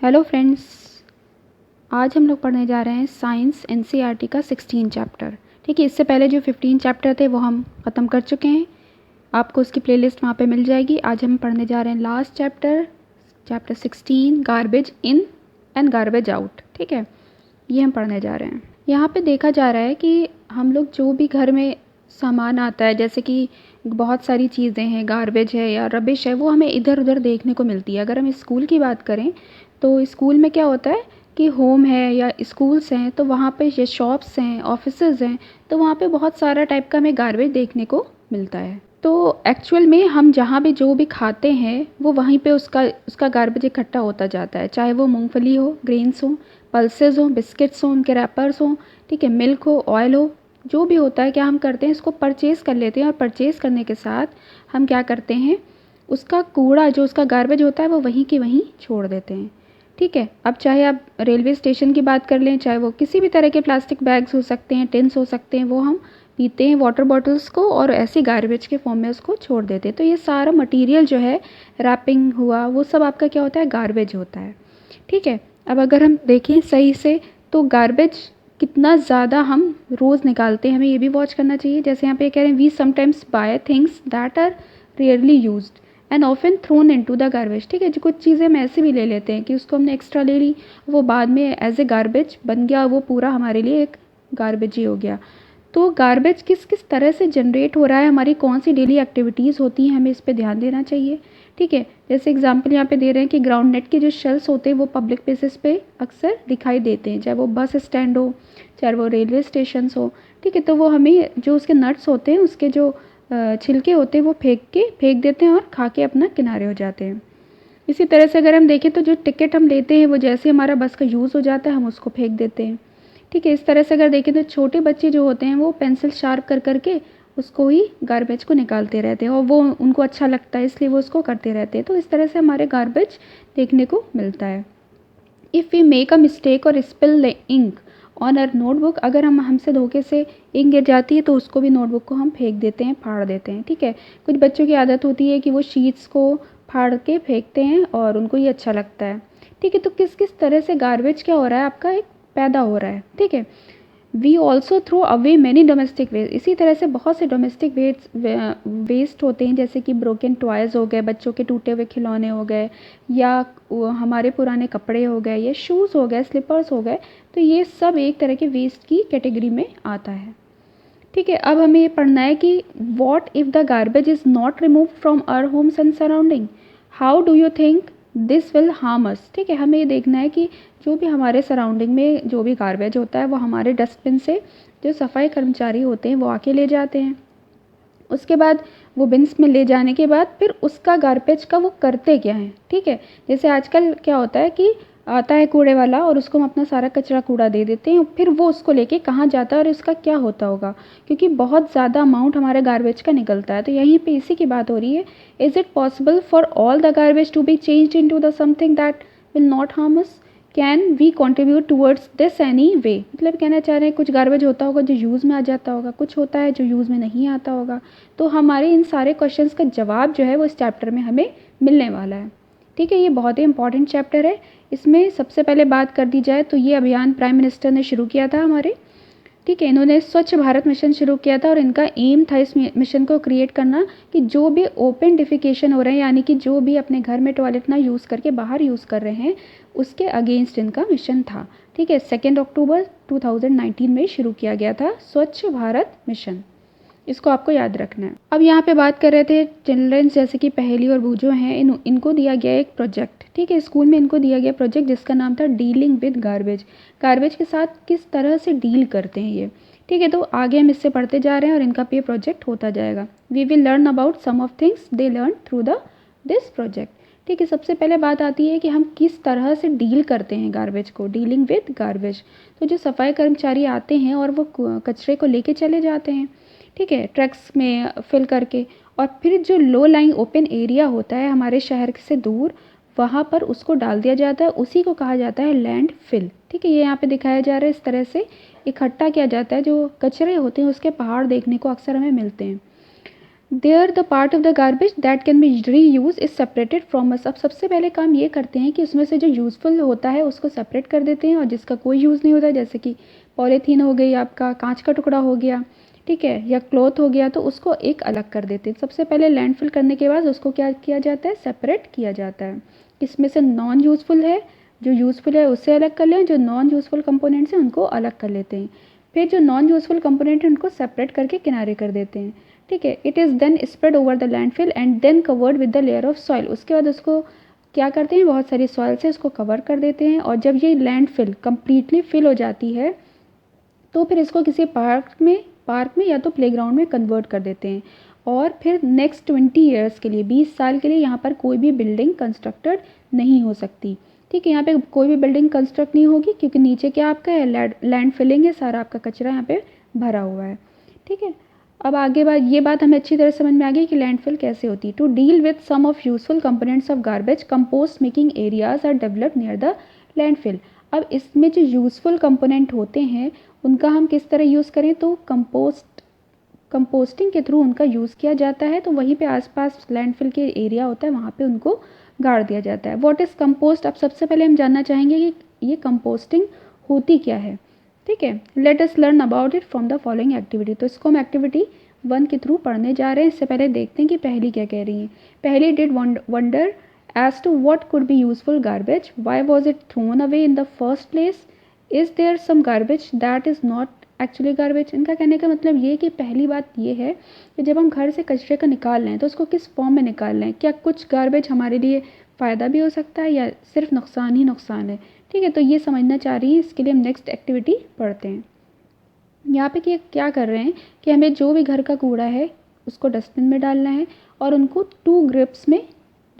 Hello friends, आज हम लोग पढ़ने जा रहे हैं साइंस एनसीईआरटी का 16 चैप्टर। ठीक है, इससे पहले जो 15 चैप्टर थे वो हम ख़त्म कर चुके हैं। आपको उसकी प्लेलिस्ट वहाँ पे मिल जाएगी। आज हम पढ़ने जा रहे हैं last chapter 16, garbage in and garbage out. ठीक है, ये हम पढ़ने जा रहे हैं। यहाँ पे देखा जा रहा है कि हम लोग जो भी घर में सामान आता है, जैसे कि बहुत सारी चीज़ें हैं, गार्बेज है या रबिश है, वो हमें इधर उधर देखने को मिलती है। अगर हम स्कूल की बात करें तो स्कूल में क्या होता है कि होम है या स्कूल्स हैं, तो वहाँ पे ये शॉप्स हैं, ऑफिसेज़ हैं, तो वहाँ पे बहुत सारा टाइप का हमें गार्बेज देखने को मिलता है। तो एक्चुअल में हम जहाँ भी जो भी खाते हैं वो वहीं पे उसका गार्बेज इकट्ठा होता जाता है, चाहे वो मूंगफली हो, ग्रेन्स हो, पल्सेस हो, बिस्किट्स हो, उनके रैपर्स हो, ठीक है, मिल्क हो, ऑयल हो, जो भी होता है। क्या हम करते हैं, इसको परचेज़ कर लेते हैं और परचेज़ करने के साथ हम क्या करते हैं, उसका कूड़ा जो उसका गार्बेज होता है वो वहीं के वहीं छोड़ देते हैं। ठीक है, अब चाहे आप रेलवे स्टेशन की बात कर लें, चाहे वो किसी भी तरह के प्लास्टिक बैग्स हो सकते हैं, टिन्स हो सकते हैं, वो हम पीते हैं वाटर बॉटल्स को और ऐसे गार्बेज के फॉर्म में उसको छोड़ देते हैं। तो ये सारा मटेरियल जो है, रैपिंग हुआ, वो सब आपका क्या होता है, गार्बेज होता है। ठीक है, अब अगर हम देखें सही से तो गार्बेज कितना ज़्यादा हम रोज़ निकालते हैं, हमें ये भी वॉच करना चाहिए। जैसे यहाँ पे कह रहे हैं, we sometimes buy things that are rarely used and often thrown into the garbage. ठीक है, जो कुछ चीज़ें हम ऐसे भी ले लेते हैं कि उसको हमने एक्स्ट्रा ले ली, वो बाद में एज ए गार्बेज बन गया, वो पूरा हमारे लिए एक गार्बेज ही हो गया। तो गार्बेज किस किस तरह से जनरेट हो रहा है, हमारी कौन सी डेली एक्टिविटीज़ होती हैं, हमें इस पर ध्यान देना चाहिए। ठीक है, जैसे एग्जांपल यहाँ पे दे रहे हैं कि ग्राउंड नट के जो शेल्स होते हैं वो पब्लिक प्लेसेस पे अक्सर दिखाई देते हैं, चाहे वो बस स्टैंड हो, चाहे वो रेलवे स्टेशन हो। ठीक है, तो वो हमें जो उसके नट्स होते हैं, उसके जो छिलके होते हैं, वो फेंक देते हैं और खा के अपना किनारे हो जाते हैं। इसी तरह से अगर हम देखें तो जो टिकट हम लेते हैं वो जैसे हमारा बस का यूज़ हो जाता है हम उसको फेंक देते हैं। ठीक है, इस तरह से अगर देखें तो छोटे बच्चे जो होते हैं वो पेंसिल शार्प कर करके उसको ही गार्बेज को निकालते रहते हैं और वो उनको अच्छा लगता है इसलिए वो उसको करते रहते हैं। तो इस तरह से हमारे गार्बेज देखने को मिलता है। If we make a mistake और spill the ink on our notebook, अगर हमसे धोखे से इंक गिर जाती है तो उसको भी नोटबुक को हम फेंक देते हैं, फाड़ देते हैं। ठीक है, कुछ बच्चों की आदत होती है कि वो शीट्स को फाड़ के फेंकते हैं और उनको ये अच्छा लगता है। ठीक है, तो किस किस तरह से गार्बेज क्या हो रहा है, आपका एक पैदा हो रहा है। ठीक है, we also throw away many domestic waste, इसी तरह से बहुत से डोमेस्टिक वेस्ट होते हैं, जैसे कि ब्रोकन टॉयज़ हो गए, बच्चों के टूटे हुए खिलौने हो गए, या हमारे पुराने कपड़े हो गए, या शूज़ हो गए, स्लीपर्स हो गए। तो ये सब एक तरह के वेस्ट की कैटेगरी में आता है। ठीक है, अब हमें ये पढ़ना है कि what if the garbage is not remove from our homes and surrounding, how do you think this will harm us. ठीक है, हमें ये देखना है कि जो भी हमारे सराउंडिंग में जो भी गार्बेज होता है वो हमारे डस्टबिन से जो सफाई कर्मचारी होते हैं वो आके ले जाते हैं। उसके बाद वो बिन्स में ले जाने के बाद फिर उसका गार्बेज का वो करते क्या हैं। ठीक है, जैसे आजकल क्या होता है कि आता है कूड़े वाला और उसको हम अपना सारा कचरा कूड़ा दे देते हैं, फिर वो उसको लेके कहाँ जाता है और इसका क्या होता होगा, क्योंकि बहुत ज़्यादा अमाउंट हमारे गार्बेज का निकलता है। तो यहीं पे इसी की बात हो रही है, is it possible for all the garbage to be changed into the something that will not harm us, can we contribute towards this any way. मतलब कहना चाह रहे हैं कुछ गार्बेज होता होगा जो यूज़ में आ जाता होगा, कुछ होता है जो यूज़ में नहीं आता होगा। तो हमारे इन सारे क्वेश्चंस का जवाब जो है वो इस चैप्टर में हमें मिलने वाला है। ठीक है, ये बहुत ही इंपॉर्टेंट चैप्टर है। इसमें सबसे पहले बात कर दी जाए तो ये अभियान प्राइम मिनिस्टर ने शुरू किया था हमारे। ठीक है, इन्होंने स्वच्छ भारत मिशन शुरू किया था और इनका एम था इस मिशन को क्रिएट करना कि जो भी ओपन डिफिकेशन हो रहे हैं, यानी कि जो भी अपने घर में टॉयलेट ना यूज़ करके बाहर यूज़ कर रहे हैं, उसके अगेंस्ट इनका मिशन था। ठीक है, 2 अक्टूबर 2019 में शुरू किया गया था स्वच्छ भारत मिशन। इसको आपको याद रखना है। अब यहाँ पे बात कर रहे थे चिल्ड्रंस, जैसे कि पहेली और बूझो हैं, इनको दिया गया एक प्रोजेक्ट। ठीक है, स्कूल में इनको दिया गया प्रोजेक्ट जिसका नाम था डीलिंग विद गार्बेज। गार्बेज के साथ किस तरह से डील करते हैं ये। ठीक है, तो आगे हम इससे पढ़ते जा रहे हैं और इनका पे प्रोजेक्ट होता जाएगा। We will learn about some of things they learn through this project. ठीक है, सबसे पहले बात आती है कि हम किस तरह से डील करते हैं गार्बेज को, डीलिंग विद गार्बेज। तो जो सफाई कर्मचारी आते हैं और वो कचरे को लेके चले जाते हैं, ठीक है, ट्रक्स में फिल करके, और फिर जो लो लाइंग ओपन एरिया होता है हमारे शहर से दूर, वहाँ पर उसको डाल दिया जाता है, उसी को कहा जाता है लैंड फिल। ठीक है, ये यहाँ पे दिखाया जा रहा है, इस तरह से इकट्ठा किया जाता है। जो कचरे होते हैं उसके पहाड़ देखने को अक्सर हमें मिलते हैं। There the part of the garbage that can be reuse is separated from us. अब सबसे पहले काम ये करते हैं कि उसमें से जो यूज़फुल होता है उसको सेपरेट कर देते हैं, और जिसका कोई यूज़ नहीं होता, जैसे कि पॉलीथीन हो गई, आपका कांच का टुकड़ा हो गया, ठीक है, या क्लॉथ हो गया, तो उसको एक अलग कर देते हैं। सबसे पहले लैंडफिल करने के बाद उसको क्या किया जाता है, सेपरेट किया जाता है। इसमें से नॉन यूज़फुल है, जो यूज़फुल है उससे अलग कर लें, जो नॉन यूज़फुल कंपोनेंट्स हैं उनको अलग कर लेते हैं। फिर जो नॉन यूज़फुल कंपोनेंट है उनको सेपरेट करके किनारे कर देते हैं, ठीक है। It is then spread over the landfill and then covered with the layer of soil. उसके बाद उसको क्या करते हैं, बहुत सारी सॉइल से उसको कवर कर देते हैं, और जब ये लैंडफिल कम्प्लीटली फिल हो जाती है तो फिर इसको किसी पार्क में या तो प्लेग्राउंड में कन्वर्ट कर देते हैं। और फिर नेक्स्ट 20 ईयर्स के लिए, 20 साल के लिए यहाँ पर कोई भी बिल्डिंग कंस्ट्रक्टेड नहीं हो सकती, ठीक है। यहाँ पे कोई भी बिल्डिंग कंस्ट्रक्ट नहीं होगी, क्योंकि नीचे क्या आपका है, लैंड फिलिंग है, सारा आपका कचरा यहाँ पे भरा हुआ है, ठीक है। अब आगे ये बात हमें अच्छी तरह समझ में आ गई कि लैंडफिल कैसे होती है। To deal with some of useful components of garbage, compost making areas are developed near the landfill. अब इसमें जो यूज़फुल कंपोनेंट होते हैं उनका हम किस तरह यूज़ करें, तो कंपोस्टिंग के थ्रू उनका यूज़ किया जाता है। तो वहीं पे आसपास लैंडफिल के एरिया होता है, वहाँ पे उनको गाड़ दिया जाता है। What is compost? अब सबसे पहले हम जानना चाहेंगे कि ये कंपोस्टिंग होती क्या है, ठीक है। Let us learn about it from the following activity. तो इसको हम एक्टिविटी 1 के थ्रू पढ़ने जा रहे हैं। इससे पहले देखते हैं कि पहली क्या कह रही है। पहली, did wonder as to what could be useful garbage, why was it thrown away in the first place, is there some garbage that is not actually garbage। इनका कहने का मतलब ये कि पहली बात ये है कि जब हम घर से कचरे का निकाल रहे हैं तो उसको किस फॉर्म में निकाल रहे हैं, क्या कुछ गार्बेज हमारे लिए फ़ायदा भी हो सकता है या सिर्फ नुकसान ही नुकसान है, ठीक है। तो ये समझना चाह रही है, इसके लिए हम नेक्स्ट एक्टिविटी पढ़ते हैं। यहाँ पे क्या कर रहे हैं कि हमें जो भी घर का कूड़ा है उसको डस्टबिन में डालना है और उनको 2 ग्रुप्स में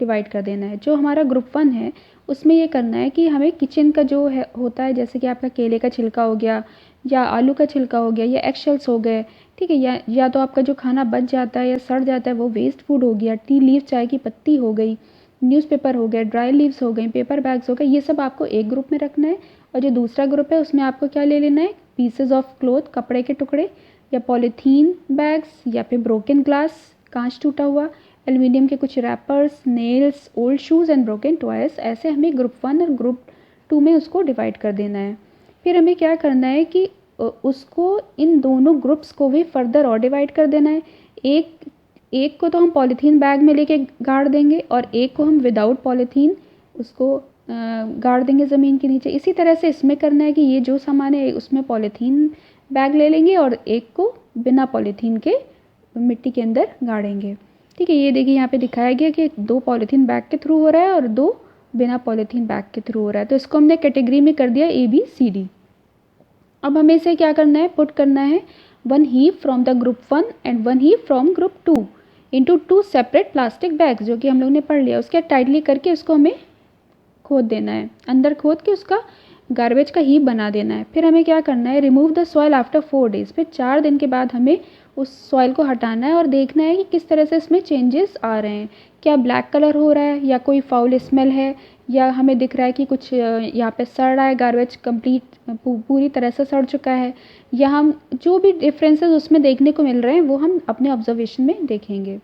डिवाइड कर देना है। जो हमारा ग्रुप 1 है उसमें ये करना है कि हमें किचन का जो है होता है, जैसे कि आपका केले का छिलका हो गया या आलू का छिलका हो गया या एग शेल्स हो गए, ठीक है, या तो आपका जो खाना बच जाता है या सड़ जाता है वो वेस्ट फूड हो गया, टी लीव चाय की पत्ती हो गई, न्यूज़पेपर हो गए, ड्राई लीव्स हो गई, पेपर बैग्स हो गए, ये सब आपको एक ग्रुप में रखना है। और जो दूसरा ग्रुप है उसमें आपको क्या ले लेना है, पीसेज ऑफ क्लॉथ, कपड़े के टुकड़े, या पॉलीथीन बैग्स, या फिर ब्रोकन ग्लास, कांच टूटा हुआ, एल्युमिनियम के कुछ rappers, nails, old shoes and broken toys. ऐसे हमें ग्रुप 1 और ग्रुप 2 में उसको डिवाइड कर देना है। फिर हमें क्या करना है कि उसको इन दोनों ग्रुप्स को भी फर्दर और डिवाइड कर देना है। एक को तो हम पॉलीथीन बैग में लेके गाड़ देंगे और एक को हम विदाउट पॉलीथीन उसको गाड़ देंगे ज़मीन के नीचे। इसी तरह से इसमें करना है कि ये जो सामान है उसमें पॉलीथीन बैग ले लेंगे और एक को बिना पॉलीथीन के मिट्टी के अंदर गाड़ेंगे, ठीक है। ये देखिए यहाँ पे दिखाया गया कि 2 पॉलीथीन बैग के थ्रू हो रहा है और 2 बिना पॉलीथीन बैग के थ्रू हो रहा है। तो इसको हमने कैटेगरी में कर दिया ABCD। अब हमें इसे क्या करना है, पुट करना है 1 heap from the group 1 and 1 heap from group 2 into 2 separate plastic bags, जो कि हम लोग ने पढ़ लिया। उसके टाइटली करके उसको हमें खोद देना है, अंदर खोद के उसका गार्बेज का हीप बना देना है। फिर हमें क्या करना है, remove the soil after 4 days. फिर 4 दिन के बाद हमें उस सॉइल को हटाना है और देखना है कि किस तरह से इसमें चेंजेस आ रहे हैं। क्या ब्लैक कलर हो रहा है या कोई फाउल स्मेल है, या हमें दिख रहा है कि कुछ यहाँ पे सड़ रहा है, गार्बेज कंप्लीट पूरी तरह से सड़ चुका है, या हम जो भी डिफरेंसेस उसमें देखने को मिल रहे हैं वो हम अपने ऑब्जर्वेशन में देखेंगे,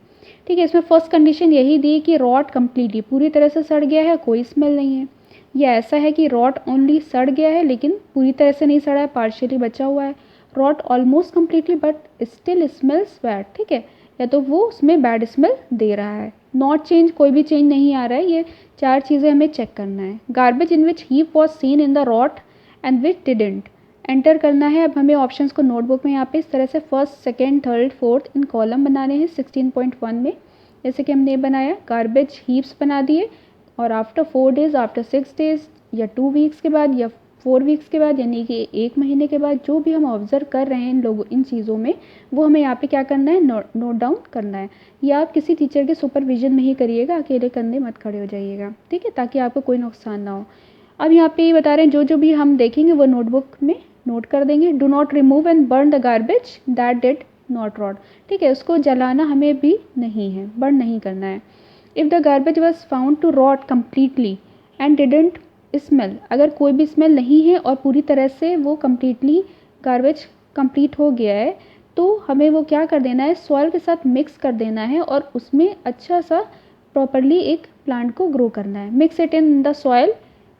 ठीक है। इसमें फर्स्ट कंडीशन यही दी कि रॉट कम्प्लीटली पूरी तरह से सड़ गया है, कोई स्मेल नहीं है। या ऐसा है कि रॉट ओनली सड़ गया है लेकिन पूरी तरह से नहीं सड़ा है, पार्शियली बचा हुआ है। Rot almost completely but still smells bad, ठीक है, या तो वो उसमें बैड स्मेल दे रहा है। नॉट चेंज, कोई भी चेंज नहीं आ रहा है। ये 4 चीज़ें हमें चेक करना है। Garbage in which heap was seen in the rot and which didn't, enter करना है। अब हमें ऑप्शंस को नोटबुक में यहाँ पे इस तरह से 1st, 2nd, 3rd, 4th इन कॉलम बनाने हैं 16.1 में, जैसे कि हमने बनाया। गार्बेज हीप्स बना दिए और आफ्टर 4 डेज़, आफ्टर 6 डेज़, या 2 वीक्स के बाद, या 4 वीक्स के बाद, यानी कि 1 महीने के बाद, जो भी हम ऑब्जर्व कर रहे हैं इन चीज़ों में, वो हमें यहाँ पे क्या करना है, नोट डाउन करना है। या आप किसी टीचर के सुपरविजन में ही करिएगा, अकेले करने मत खड़े हो जाइएगा, ठीक है, ताकि आपको कोई नुकसान ना हो। अब यहाँ पे ये बता रहे हैं जो भी हम देखेंगे वो नोटबुक में नोट कर देंगे। Do not remove and burn the garbage that did not rot, ठीक है, उसको जलाना हमें भी नहीं है, बर्न नहीं करना है। If the garbage was found to rot completely and didn't smell, अगर कोई भी स्मेल नहीं है और पूरी तरह से वो कम्प्लीटली गार्बेज कंप्लीट हो गया है, तो हमें वो क्या कर देना है, सॉइल के साथ मिक्स कर देना है और उसमें अच्छा सा प्रॉपरली एक प्लांट को ग्रो करना है। Mix it in the soil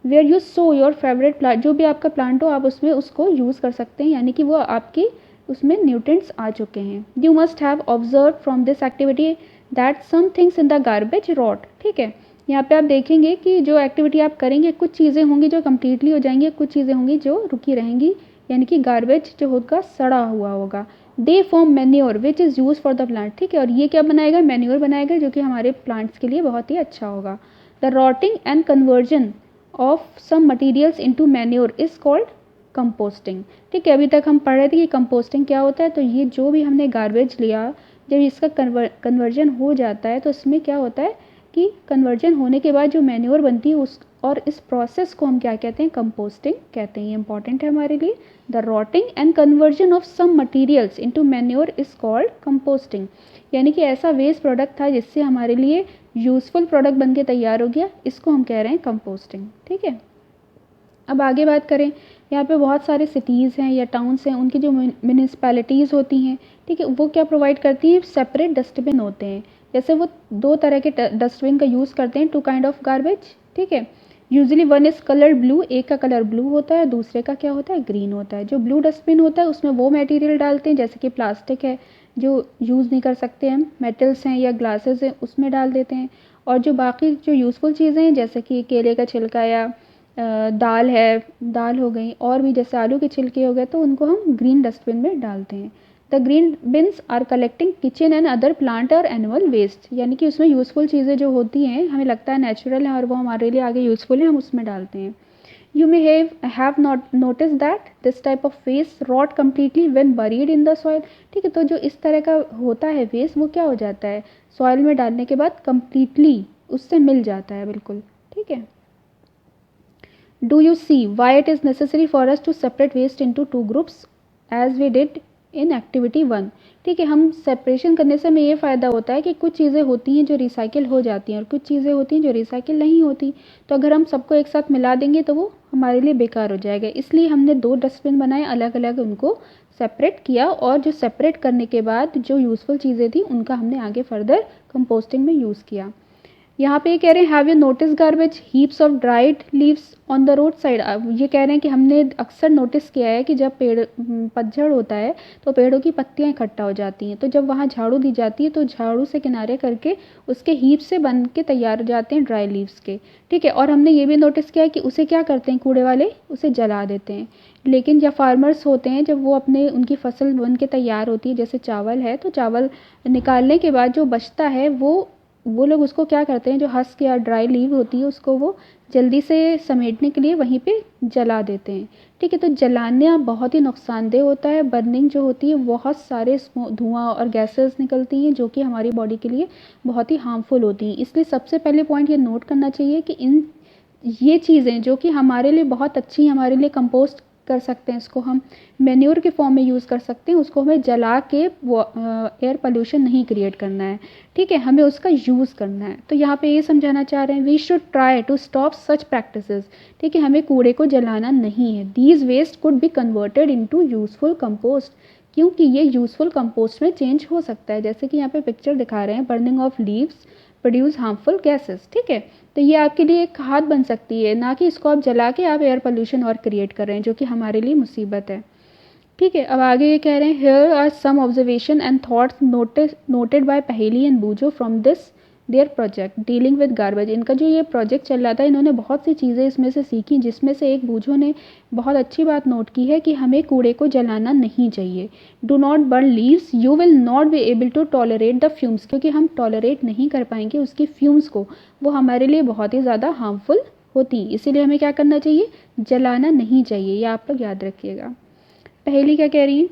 where you sow your favourite plant, जो भी आपका प्लांट हो आप उसमें उसको यूज़ कर सकते हैं, यानी कि वो आपकी उसमें न्यूट्रिएंट्स आ चुके हैं। You must have observe from this activity that some things in the garbage rot. ठीक है, यहाँ पे आप देखेंगे कि जो एक्टिविटी आप करेंगे कुछ चीज़ें होंगी जो कम्प्लीटली हो जाएंगी, कुछ चीज़ें होंगी जो रुकी रहेंगी, यानी कि गार्बेज जो होगा सड़ा हुआ होगा। They form manure which is use for the plant. ठीक है, और ये क्या बनाएगा, मैन्योर बनाएगा जो कि हमारे प्लांट्स के लिए बहुत ही अच्छा होगा। The rotting and conversion of some materials into manure is called composting. ठीक है, अभी तक हम पढ़ रहे थे कि कंपोस्टिंग क्या होता है। तो ये जो भी हमने गार्बेज लिया, जब इसका कन्वर्जन हो जाता है तो इसमें क्या होता है कि कन्वर्जन होने के बाद जो मैन्योर बनती है उस, और इस प्रोसेस को हम क्या कहते हैं, कंपोस्टिंग कहते हैं। ये इंपॉर्टेंट है हमारे लिए। The rotting and conversion of some materials into manure is called composting, यानी कि ऐसा वेस्ट प्रोडक्ट था जिससे हमारे लिए यूज़फुल प्रोडक्ट बन के तैयार हो गया, इसको हम कह रहे हैं कंपोस्टिंग। ठीक है, अब आगे बात करें, यहाँ पे बहुत सारे सिटीज़ हैं या टाउन्स हैं, उनकी जो म्यूनिसपैलिटीज़ होती हैं, ठीक है, वो क्या प्रोवाइड करती हैं, सेपरेट डस्टबिन होते हैं। जैसे वो दो तरह के डस्टबिन का यूज़ करते हैं, टू काइंड ऑफ गार्बेज। ठीक है, usually one is colour blue, एक का कलर ब्लू होता है, दूसरे का क्या होता है, ग्रीन होता है। जो ब्लू डस्टबिन होता है उसमें वो मटेरियल डालते हैं जैसे कि प्लास्टिक है जो यूज़ नहीं कर सकते हम, मेटल्स हैं या ग्लासेस हैं उसमें डाल देते हैं। और जो बाकी जो यूज़फुल चीज़ें हैं जैसे कि केले का छिलका या दाल है, दाल हो गई, और भी जैसे आलू के छिलके हो गए, तो उनको हम ग्रीन डस्टबिन में डालते हैं। The green bins are collecting kitchen and other plant और एनिमल वेस्ट, यानी कि उसमें यूज़फुल चीज़ें जो होती हैं हमें लगता है नेचुरल है और वो हमारे लिए आगे यूज़फुल है, हम उसमें डालते हैं। You may have not notice that this type of waste rot completely when buried in the soil. ठीक है, तो जो इस तरह का होता है वेस्ट वो क्या हो जाता है, सॉइल में डालने के बाद कम्प्लीटली उससे मिल जाता है बिल्कुल। ठीक है, do you see why it is necessary for us to separate waste into two groups as we did in activity 1। ठीक है, हम सेपरेशन करने से हमें ये फ़ायदा होता है कि कुछ चीज़ें होती हैं जो रिसाइकिल हो जाती हैं और कुछ चीज़ें होती हैं जो रिसाइकिल नहीं होती। तो अगर हम सबको एक साथ मिला देंगे तो वो हमारे लिए बेकार हो जाएगा, इसलिए हमने दो डस्टबिन बनाए, अलग अलग उनको सेपरेट किया, और जो सेपरेट करने के बाद जो यूज़फुल चीज़ें थी उनका हमने आगे फर्दर कंपोस्टिंग में यूज़ किया। यहाँ पे ये कह रहे हैं have you notice garbage heaps of dried leaves on the road side. अब ये कह रहे हैं कि हमने अक्सर नोटिस किया है कि जब पेड़ पतझड़ होता है तो पेड़ों की पत्तियाँ इकट्ठा हो जाती हैं, तो जब वहाँ झाड़ू दी जाती है तो झाड़ू से किनारे करके उसके हीप से बन के तैयार हो जाते हैं ड्राई लीव्स के। ठीक है, और हमने ये भी नोटिस किया है कि उसे क्या करते हैं कूड़े वाले, उसे जला देते हैं। लेकिन जब फार्मर्स होते हैं, जब वो अपने उनकी फसल बन के तैयार होती है, जैसे चावल है, तो चावल निकालने के बाद जो बचता है वो लोग उसको क्या करते हैं, जो हस्क या ड्राई लीव होती है उसको वो जल्दी से समेटने के लिए वहीं पे जला देते हैं। ठीक है, तो जलाना बहुत ही नुकसानदेह होता है। बर्निंग जो होती है बहुत सारे धुआं और गैसेस निकलती हैं जो कि हमारी बॉडी के लिए बहुत ही हार्मफुल होती हैं। इसलिए सबसे पहले पॉइंट ये नोट करना चाहिए कि ये चीज़ें जो कि हमारे लिए बहुत अच्छी, हमारे लिए कंपोस्ट कर सकते हैं, इसको हम मैन्योर के फॉर्म में यूज़ कर सकते हैं, उसको हमें जला के वो एयर पोल्यूशन नहीं क्रिएट करना है। ठीक है, हमें उसका यूज़ करना है। तो यहाँ पे ये समझाना चाह रहे हैं we should try to stop such practices. ठीक है, हमें कूड़े को जलाना नहीं है। These waste could be converted into useful compost, क्योंकि ये यूज़फुल कंपोस्ट में चेंज हो सकता है। जैसे कि यहाँ पे पिक्चर दिखा रहे हैं, burning of leaves produce harmful gases. ठीक है, तो ये आपके लिए एक खाद बन सकती है, ना कि इसको आप जला के आप एयर पोल्यूशन और क्रिएट कर रहे हैं जो कि हमारे लिए मुसीबत है। ठीक है, अब आगे ये कह रहे हैं here are some observation and thoughts noted by Paheli and Boojho from this their project dealing with garbage. इनका जो ये प्रोजेक्ट चल रहा था, इन्होंने बहुत सी चीज़ें इसमें से सीखी, जिसमें से एक बूझो ने बहुत अच्छी बात नोट की है कि हमें कूड़े को जलाना नहीं चाहिए। Do not burn leaves, you will not be able to tolerate the fumes, क्योंकि हम टॉलरेट नहीं कर पाएंगे उसकी फ्यूम्स को, वो हमारे लिए बहुत ही ज़्यादा हार्मफुल होती। इसीलिए हमें क्या करना चाहिए, जलाना नहीं चाहिए। ये आप लोग याद रखिएगा। पहेली क्या कह रही है,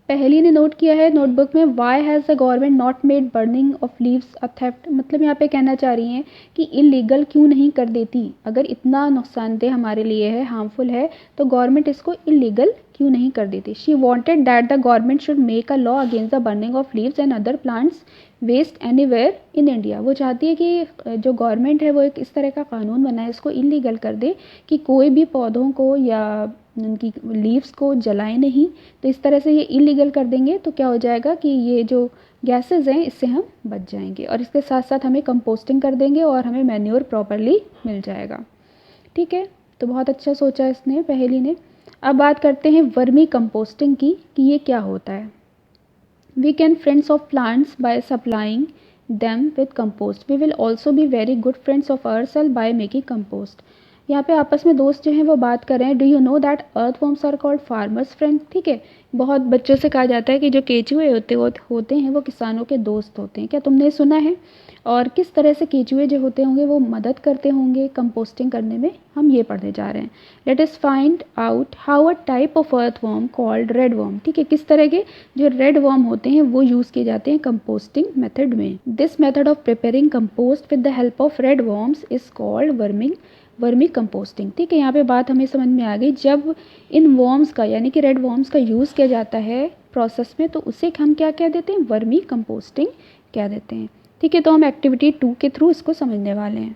पहेली ने नोट किया है नोटबुक में why has the government not made burning of leaves a theft. मतलब यहाँ पे कहना चाह रही हैं कि इलीगल क्यों नहीं कर देती, अगर इतना नुकसानदेह हमारे लिए है, हार्मफुल है, तो गवर्नमेंट इसको इलीगल क्यों नहीं कर देती। She wanted that the government should make a law against the burning of leaves and other plants waste anywhere in India. वो चाहती है कि जो गवर्नमेंट है वो एक इस तरह का कानून बनाए, इसको इलीगल कर दे कि कोई भी पौधों को या उनकी लीव्स को जलाए नहीं। तो इस तरह से ये इलीगल कर देंगे तो क्या हो जाएगा कि ये जो गैसेज हैं इससे हम बच जाएंगे, और इसके साथ साथ हमें कंपोस्टिंग कर देंगे और हमें मैन्योर प्रॉपरली मिल जाएगा। ठीक है, तो बहुत अच्छा सोचा इसने, पहेली ने। अब बात करते हैं वर्मी कंपोस्टिंग की कि ये क्या होता है। We can friends of plants by supplying them with compost, we will also be very good friends of ourself by making compost. यहाँ पे आपस में दोस्त जो हैं वो बात कर रहे हैं। Do you know that earthworms are called farmers friend. ठीक है, बहुत बच्चों से कहा जाता है कि जो केचुए होते हैं वो किसानों के दोस्त होते हैं। क्या तुमने सुना है? और किस तरह से केचुए जो होते होंगे वो मदद करते होंगे कंपोस्टिंग करने में, हम ये पढ़ने जा रहे हैं। Let us find out how a type of earthworm called red worm. ठीक है, किस तरह के जो रेड वर्म होते हैं वो यूज़ किए जाते हैं कंपोस्टिंग मेथड में। This method of preparing compost with the help of red worms is called vermi composting. ठीक है, यहाँ पे बात हमें समझ में आ गई। जब इन वर्म्स का यानी कि रेड वर्म्स का यूज़ किया जाता है प्रोसेस में तो उसे हम क्या कह देते हैं? वर्मी कंपोस्टिंग कह देते हैं। ठीक है, तो हम एक्टिविटी 2 के थ्रू इसको समझने वाले हैं।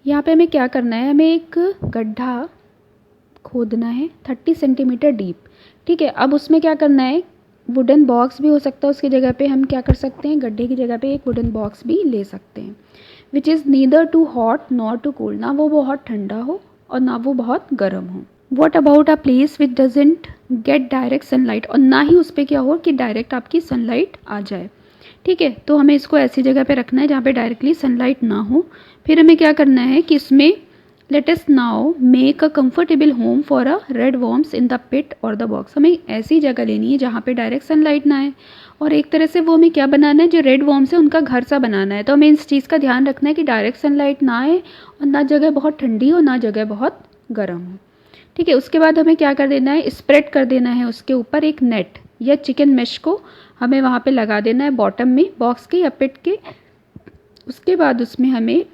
यहाँ पे हमें क्या करना है, हमें एक गड्ढा खोदना है 30 सेंटीमीटर डीप। ठीक है, अब उसमें क्या करना है, वुडन बॉक्स भी हो सकता है उसकी जगह पे, हम क्या कर सकते हैं गड्ढे की जगह पे एक वुडन बॉक्स भी ले सकते हैं। Which is neither too hot nor too cold, ना वो बहुत ठंडा हो और ना वो बहुत गर्म हो। What about a place which doesn't get direct sunlight, और ना ही उस पर क्या हो कि डायरेक्ट आपकी सनलाइट आ जाए। ठीक है, तो हमें इसको ऐसी जगह पे रखना है जहाँ पे डायरेक्टली सनलाइट ना हो। फिर हमें क्या करना है कि इसमें let us now make a comfortable home for a red worms in the pit or the box. हमें ऐसी जगह लेनी है जहाँ पे डायरेक्ट सनलाइट ना आए, और एक तरह से वो हमें क्या बनाना है, जो रेड वर्म्स है उनका घर सा बनाना है। तो हमें इस चीज़ का ध्यान रखना है कि डायरेक्ट सनलाइट ना आए और ना जगह बहुत ठंडी हो ना जगह बहुत गर्म हो। ठीक है, उसके बाद हमें क्या कर देना है, स्प्रेड कर देना है उसके ऊपर एक नेट या चिकन मैश को हमें वहाँ पे लगा देना है बॉटम में बॉक्स के या पिट के। उसके बाद उसमें हमें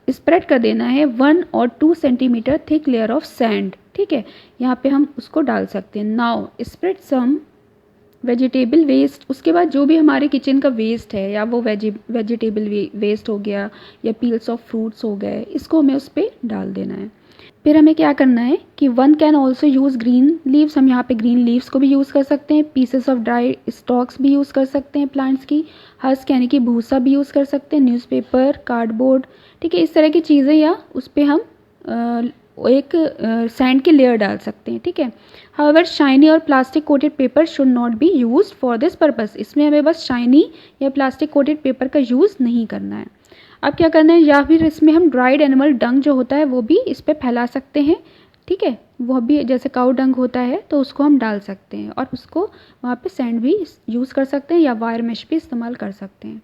स्प्रेड कर देना है 1 और 2 centimetre thick layer of sand. ठीक है, यहाँ पे हम उसको डाल सकते हैं। Now spread some vegetable waste, उसके बाद जो भी हमारे किचन का वेस्ट है या वो वेजिटेबल वेस्ट हो गया या पील्स ऑफ फ्रूट्स हो गए, इसको हमें उस पर डाल देना है। फिर हमें क्या करना है कि one can also use green leaves, हम यहाँ पे ग्रीन लीव्स को भी यूज़ कर सकते हैं, पीसेस ऑफ ड्राई स्टॉक्स भी यूज़ कर सकते हैं प्लांट्स की, हस्क यानी कि भूसा भी यूज़ कर सकते हैं, न्यूज़पेपर, कार्डबोर्ड। ठीक है, इस तरह की चीज़ें, या उस पर हम एक सैंड की लेयर डाल सकते हैं। ठीक है, हाउएवर शाइनी और plastic coated paper should not be used for this purpose, इसमें हमें बस शाइनी या प्लास्टिक कोटेड पेपर का यूज़ नहीं करना है। अब क्या करना है, या फिर इसमें हम ड्राइड एनिमल डंग जो होता है वो भी इस पर फैला सकते हैं। ठीक है, वो भी जैसे काऊ डंग होता है तो उसको हम डाल सकते हैं, और उसको वहाँ पे सैंड भी यूज़ कर सकते हैं या वायर मेश भी इस्तेमाल कर सकते हैं।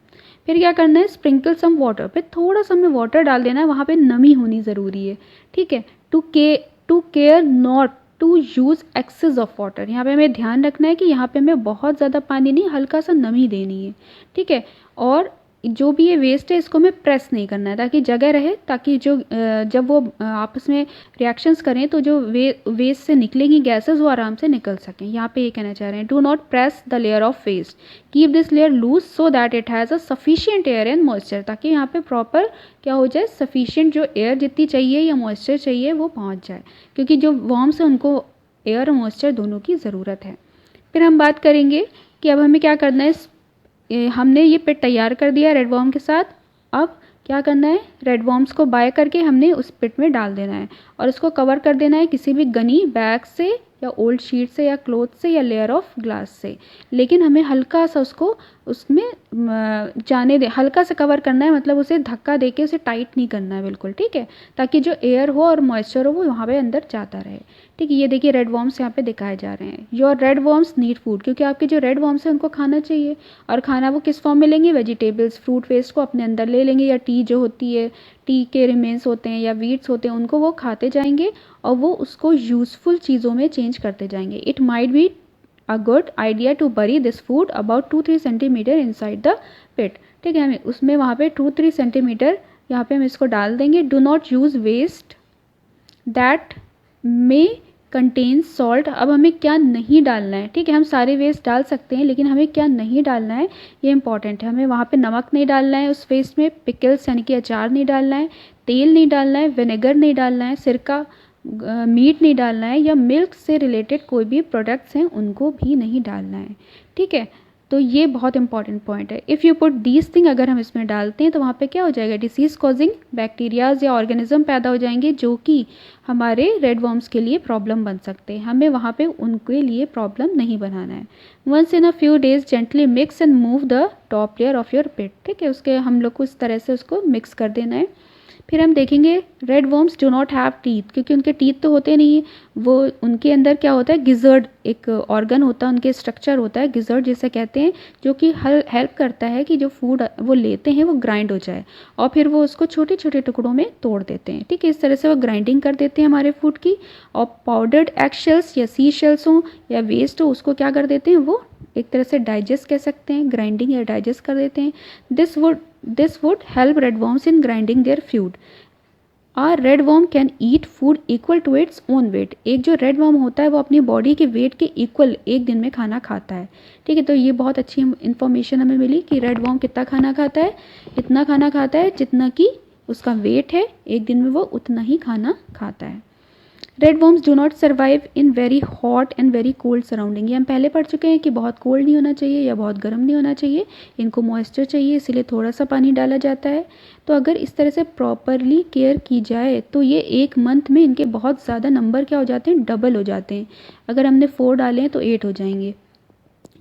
फिर क्या करना है, स्प्रिंकल सम वाटर, पे थोड़ा सा हमें वाटर डाल देना है, वहाँ पे नमी होनी ज़रूरी है। ठीक है, to care not to use excess of water, यहाँ पे हमें ध्यान रखना है कि यहाँ पे हमें बहुत ज़्यादा पानी नहीं, हल्का सा नमी देनी है। ठीक है, और जो भी ये वेस्ट है इसको हमें प्रेस नहीं करना है ताकि जगह रहे, ताकि जो जब वो आपस में रिएक्शंस करें तो जो वेस्ट से निकलेंगी गैसेस वो आराम से निकल सकें। यहाँ पे ये कहना चाह रहे हैं, do not press the layer of waste, keep this layer loose so that it has a sufficient air and moisture, ताकि यहाँ पे प्रॉपर क्या हो जाए, सफिशिएंट जो एयर जितनी चाहिए या मॉइस्चर चाहिए वो पहुँच जाए, क्योंकि जो वर्म्स है उनको एयर और मॉइस्चर दोनों की ज़रूरत है। फिर हम बात करेंगे कि अब हमें क्या करना है, हमने ये पिट तैयार कर दिया रेड वर्म के साथ। अब क्या करना है, रेड वर्म्स को बाय करके हमने उस पिट में डाल देना है और इसको कवर कर देना है किसी भी गनी बैग से या ओल्ड शीट से या क्लॉथ से या लेयर ऑफ ग्लास से, लेकिन हमें हल्का सा उसको उसमें जाने दे, हल्का सा कवर करना है, मतलब उसे धक्का देके उसे टाइट नहीं करना है बिल्कुल। ठीक है, ताकि जो एयर हो और मॉइस्चर हो वो वहाँ पे अंदर जाता रहे। ठीक है, ये देखिए रेड वर्म्स यहाँ पे दिखाए जा रहे हैं। Your red worms need food, क्योंकि आपके जो रेड वर्म्स हैं उनको खाना चाहिए, और खाना वो किस फॉर्म में लेंगे, वेजिटेबल्स, फ्रूट वेस्ट को अपने अंदर ले लेंगे, या टी जो होती है, टी के रिमेन्स होते हैं या वीड्स होते हैं उनको वो खाते जाएंगे और वो उसको यूज़फुल चीज़ों में चेंज करते जाएंगे। It might be a good idea to bury this food about 2-3 centimetre inside the pit। ठीक है, हमें उसमें वहाँ पे 2-3 सेंटीमीटर यहाँ पे हम इसको डाल देंगे। Do not use waste that may contains salt. अब हमें क्या नहीं डालना है, ठीक है, हम सारे वेस्ट डाल सकते हैं लेकिन हमें क्या नहीं डालना है ये इंपॉर्टेंट है। हमें वहाँ पे नमक नहीं डालना है उस वेस्ट में, पिकल्स यानी कि अचार नहीं डालना है, तेल नहीं डालना है, विनेगर नहीं डालना है, सिरका मीट नहीं डालना है, या मिल्क से रिलेटेड कोई भी प्रोडक्ट्स हैं उनको भी नहीं डालना है, ठीक है। तो ये बहुत इंपॉर्टेंट पॉइंट है। If you put these thing, अगर हम इसमें डालते हैं तो वहाँ पे क्या हो जाएगा, डिसीज़ कॉजिंग बैक्टीरियाज या ऑर्गेनिज्म पैदा हो जाएंगे जो कि हमारे रेड वर्म्स के लिए प्रॉब्लम बन सकते हैं। हमें वहाँ पे उनके लिए प्रॉब्लम नहीं बनाना है। Once in a few days gently mix and move the top layer of your pit, ठीक है, उसके हम लोग को इस तरह से उसको मिक्स कर देना है। फिर हम देखेंगे red worms do not have teeth, क्योंकि उनके टीथ तो होते नहीं, वो उनके अंदर क्या होता है, गिजर्ड एक ऑर्गन होता है, उनके स्ट्रक्चर होता है गिजर्ड जिसे कहते हैं, जो कि हेल्प करता है कि जो फूड वो लेते हैं वो ग्राइंड हो जाए और फिर वो उसको छोटे छोटे टुकड़ों में तोड़ देते हैं, ठीक है। इस तरह से वो ग्राइंडिंग कर देते हैं हमारे फूड की, और पाउडर्ड एग शेल्स या सी शेल्स हो या वेस्ट हो उसको क्या कर देते हैं, वो एक तरह से डाइजेस्ट कह सकते हैं, ग्राइंडिंग या डाइजेस्ट कर देते हैं। This would help red worms in grinding their food. और red worm can eat food equal to its own weight. एक जो रेड वर्म होता है वो अपनी बॉडी के वेट के इक्वल एक दिन में खाना खाता है, ठीक है। तो ये बहुत अच्छी इन्फॉर्मेशन हमें मिली कि रेड वर्म कितना खाना खाता है, इतना खाना खाता है जितना कि उसका वेट है, एक दिन में वो उतना ही खाना खाता है। Red worms do not survive in very hot and very cold surrounding. ये हम पहले पढ़ चुके हैं कि बहुत कोल्ड नहीं होना चाहिए या बहुत गर्म नहीं होना चाहिए, इनको मॉइस्चर चाहिए, इसीलिए थोड़ा सा पानी डाला जाता है। तो अगर इस तरह से प्रॉपरली केयर की जाए तो ये एक मंथ में इनके बहुत ज़्यादा नंबर क्या हो जाते हैं, डबल हो जाते हैं। अगर हमने 4 डाले हैं तो 8 हो जाएंगे,